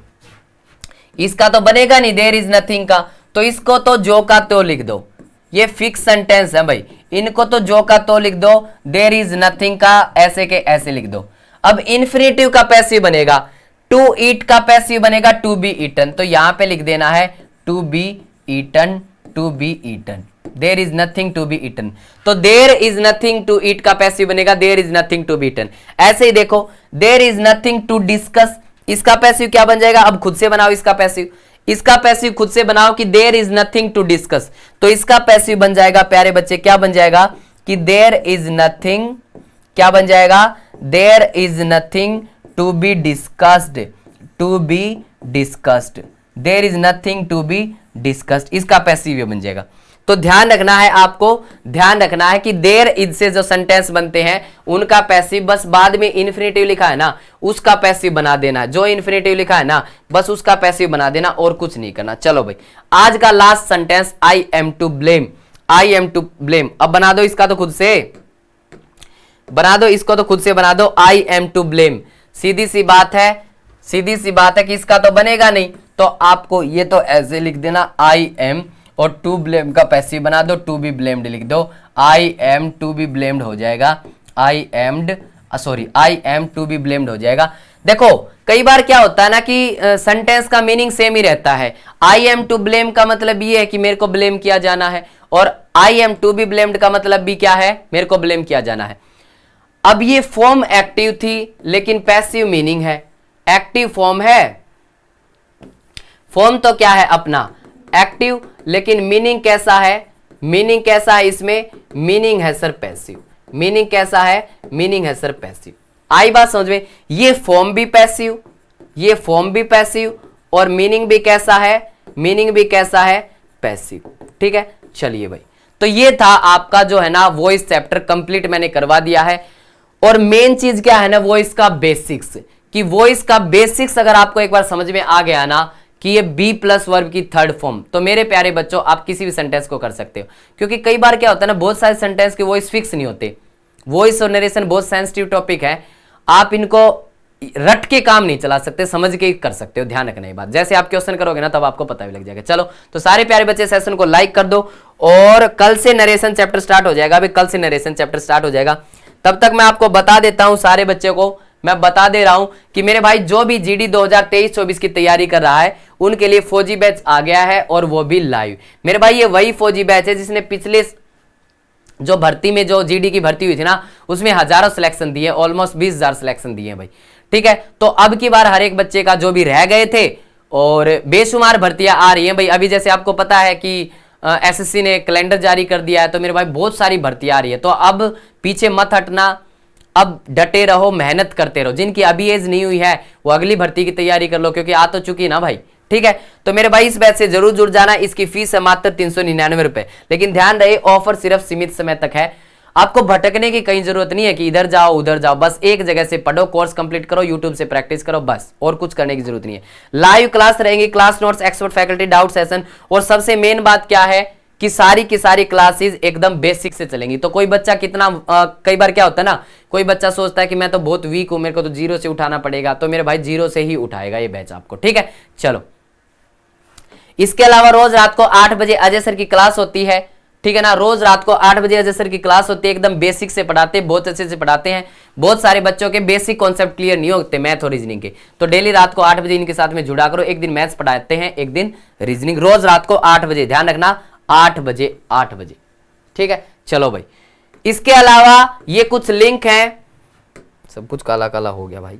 इसका तो बनेगा नहीं देयर इज नथिंग का, तो इसको तो जो का तो लिख दो, ये फिक्स सेंटेंस है भाई, इनको तो जो का तो लिख दो, देयर इज नथिंग का ऐसे के ऐसे लिख दो। अब इन्फिनेटिव का पैसिव बनेगा, टू ईट का पैसिव बनेगा टू बी ईटन, तो यहां पे लिख देना है to be eaten, to be eaten, there is nothing to be eaten. तो there is nothing to eat का पैसिव बनेगा there is nothing to be eaten. ऐसे ही देखो there is nothing to discuss, इसका पैसिव क्या बन जाएगा, अब खुद से बनाओ इसका पैसिव, इसका पैसिव खुद से बनाओ कि there is nothing to discuss, तो इसका पैसिव बन जाएगा प्यारे बच्चे, क्या बन जाएगा कि देयर इज नथिंग, क्या बन जाएगा, there is nothing to be discussed, to be discussed, there is nothing to be discussed, इसका पैसिव बन जाएगा। तो ध्यान रखना है आपको, ध्यान रखना है कि देयर इज से जो सेंटेंस बनते हैं उनका पैसिव बस बाद में इन्फिनेटिव लिखा है ना उसका पैसिव बना देना, जो इन्फिनेटिव लिखा है ना बस उसका पैसिव बना देना और कुछ नहीं करना। चलो भाई आज का last sentence, I am to blame, I am to blame. अब बना दो इसका तो खुद से बना दो, इसको तो खुद से बना दो, आई एम टू ब्लेम। सीधी सी बात है, सीधी सी बात है कि इसका तो बनेगा नहीं, तो आपको ये तो ऐसे लिख देना आई एम, और टू ब्लेम का पैसिव बना दो, टू बी ब्लेम्ड लिख दो, I am to be blamed हो जाएगा, I am sorry I am to be blamed हो जाएगा। देखो कई बार क्या होता है ना कि सेंटेंस का मीनिंग सेम ही रहता है। आई एम टू ब्लेम का मतलब ये है कि मेरे को ब्लेम किया जाना है, और I am to be blamed का मतलब भी क्या है, मेरे को ब्लेम किया जाना है। अब ये फॉर्म एक्टिव थी लेकिन पैसिव मीनिंग है, एक्टिव फॉर्म है, फॉर्म तो क्या है अपना एक्टिव, लेकिन मीनिंग कैसा है, मीनिंग कैसा है इसमें, मीनिंग है सर पैसिव, मीनिंग कैसा है, मीनिंग है सर पैसिव। आई बात समझ में, ये फॉर्म भी पैसिव, ये फॉर्म भी पैसिव, और मीनिंग भी कैसा है, मीनिंग भी कैसा है पैसिव, ठीक है। चलिए भाई तो ये था आपका जो है ना वॉइस चैप्टर कंप्लीट मैंने करवा दिया है। और मेन चीज क्या है ना वॉइस का बेसिक्स, कि वॉइस का बेसिक्स अगर आपको एक बार समझ में आ गया ना कि ये बी प्लस वर्ब की थर्ड फॉर्म, तो मेरे प्यारे बच्चों आप किसी भी सेंटेंस को कर सकते हो। क्योंकि कई बार क्या होता है ना बहुत सारे सेंटेंस के वॉइस फिक्स नहीं होते, वॉइस और नरेशन बहुत सेंसिटिव टॉपिक है, आप इनको रट के काम नहीं चला सकते, समझ के कर सकते हो। ध्यान रखना ये बात, जैसे आप क्वेश्चन करोगे ना तब आपको पता भी लग जाएगा। चलो तो सारे प्यारे बच्चे सेशन को लाइक कर दो, और कल से नरेशन चैप्टर स्टार्ट हो जाएगा, अभी कल से नरेशन चैप्टर स्टार्ट हो जाएगा। तब तक मैं आपको बता देता हूं, सारे बच्चे को मैं बता दे रहा हूं कि मेरे भाई जो भी जीडी 2023-24 की तैयारी कर रहा है उनके लिए फौजी बैच आ गया है, और वो भी लाइव। मेरे भाई ये वही फौजी बैच है जिसने पिछले जो भर्ती में, जो जीडी की भर्ती हुई थी ना, उसमें हजारों सिलेक्शन दिए, ऑलमोस्ट 20,000 सिलेक्शन दिए भाई। ठीक है, तो अब की बार हर एक बच्चे का जो भी रह गए थे, और बेशुमार भर्तियां आ रही हैं भाई। अभी जैसे आपको पता है कि एसएससी ने कैलेंडर जारी कर दिया है, तो मेरे भाई बहुत सारी भर्तियां आ रही है। तो अब पीछे मत हटना, अब डटे रहो, मेहनत करते रहो। जिनकी अभी एज नहीं हुई है वो अगली भर्ती की तैयारी कर लो, क्योंकि आ तो चुकी ना भाई। ठीक है, तो मेरे भाई इस बैच से जरूर जुड़ जाना। इसकी फीस है मात्र 399 रुपए, लेकिन ध्यान रहे ऑफर सिर्फ सीमित समय तक है। आपको भटकने की कहीं जरूरत नहीं है कि इधर जाओ उधर जाओ, बस एक जगह से पढ़ो, कोर्स कंप्लीट करो, यूट्यूब से प्रैक्टिस करो, बस और कुछ करने की जरूरत नहीं है। लाइव क्लास रहेंगी, class notes, expert faculty, doubt session, और सबसे मेन बात क्या है कि सारी की सारी क्लासेस एकदम बेसिक से चलेंगी। तो कोई बच्चा कितना कई बार क्या होता है ना, कोई बच्चा सोचता है कि मैं तो बहुत वीक हूं, मेरे को तो जीरो से उठाना पड़ेगा, तो मेरे भाई जीरो से ही उठाएगा ये बैच आपको। ठीक है, चलो। इसके अलावा रोज रात को 8 बजे अजय सर की क्लास होती है। ठीक है ना, रोज रात को 8 बजे अजय सर की क्लास होती है। एकदम बेसिक से पढ़ाते हैं, बहुत अच्छे से पढ़ाते हैं। बहुत सारे बच्चों के बेसिक कॉन्सेप्ट क्लियर नहीं होते मैथ और रीजनिंग के, तो डेली रात को 8 बजे इनके साथ में जुड़ा करो। एक दिन मैथ्स पढ़ाते हैं, एक दिन रीजनिंग, रोज रात को 8 बजे, ध्यान रखना 8 बजे 8 बजे। ठीक है, चलो भाई। इसके अलावा ये कुछ लिंक है, सब कुछ काला काला हो गया भाई।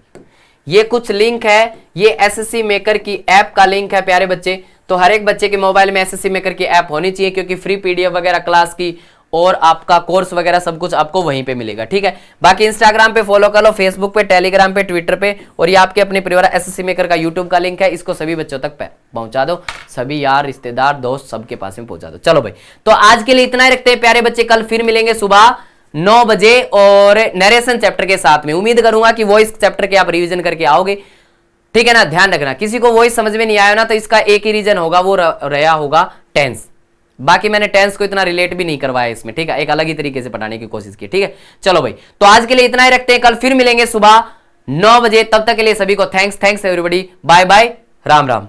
ये कुछ लिंक है, ये एसएससी मेकर की ऐप का लिंक है प्यारे बच्चे। तो हर एक बच्चे के मोबाइल में एसएससी मेकर की ऐप होनी चाहिए, क्योंकि फ्री पीडीएफ वगैरह क्लास की और आपका कोर्स वगैरह सब कुछ आपको वहीं पे मिलेगा। ठीक है, बाकी इंस्टाग्राम पे फॉलो कर लो, फेसबुक पे, टेलीग्राम पे, ट्विटर पे, और ये आपके अपने परिवार एसएससी मेकर का यूट्यूब का लिंक है। इसको सभी बच्चों तक पहुंचा दो, सभी यार, रिश्तेदार, दोस्त सबके पास में पहुंचा दो। चलो भाई, तो आज के लिए इतना ही रखते हैं प्यारे बच्चे। कल फिर मिलेंगे सुबह 9 बजे और नरेशन चैप्टर के साथ में। उम्मीद करूंगा कि वो इस चैप्टर के आप रिवीजन करके आओगे। ठीक है ना, ध्यान रखना, किसी को वही समझ में नहीं आया ना, तो इसका एक ही रीजन होगा, वो रहा होगा टेंस। बाकी मैंने टेंस को इतना रिलेट भी नहीं करवाया इसमें। ठीक है, एक अलग ही तरीके से पढ़ाने की कोशिश की। ठीक है, चलो भाई, तो आज के लिए इतना ही रखते हैं। कल फिर मिलेंगे सुबह 9 बजे। तब तक के लिए सभी को thanks everybody, bye bye, Ram Ram.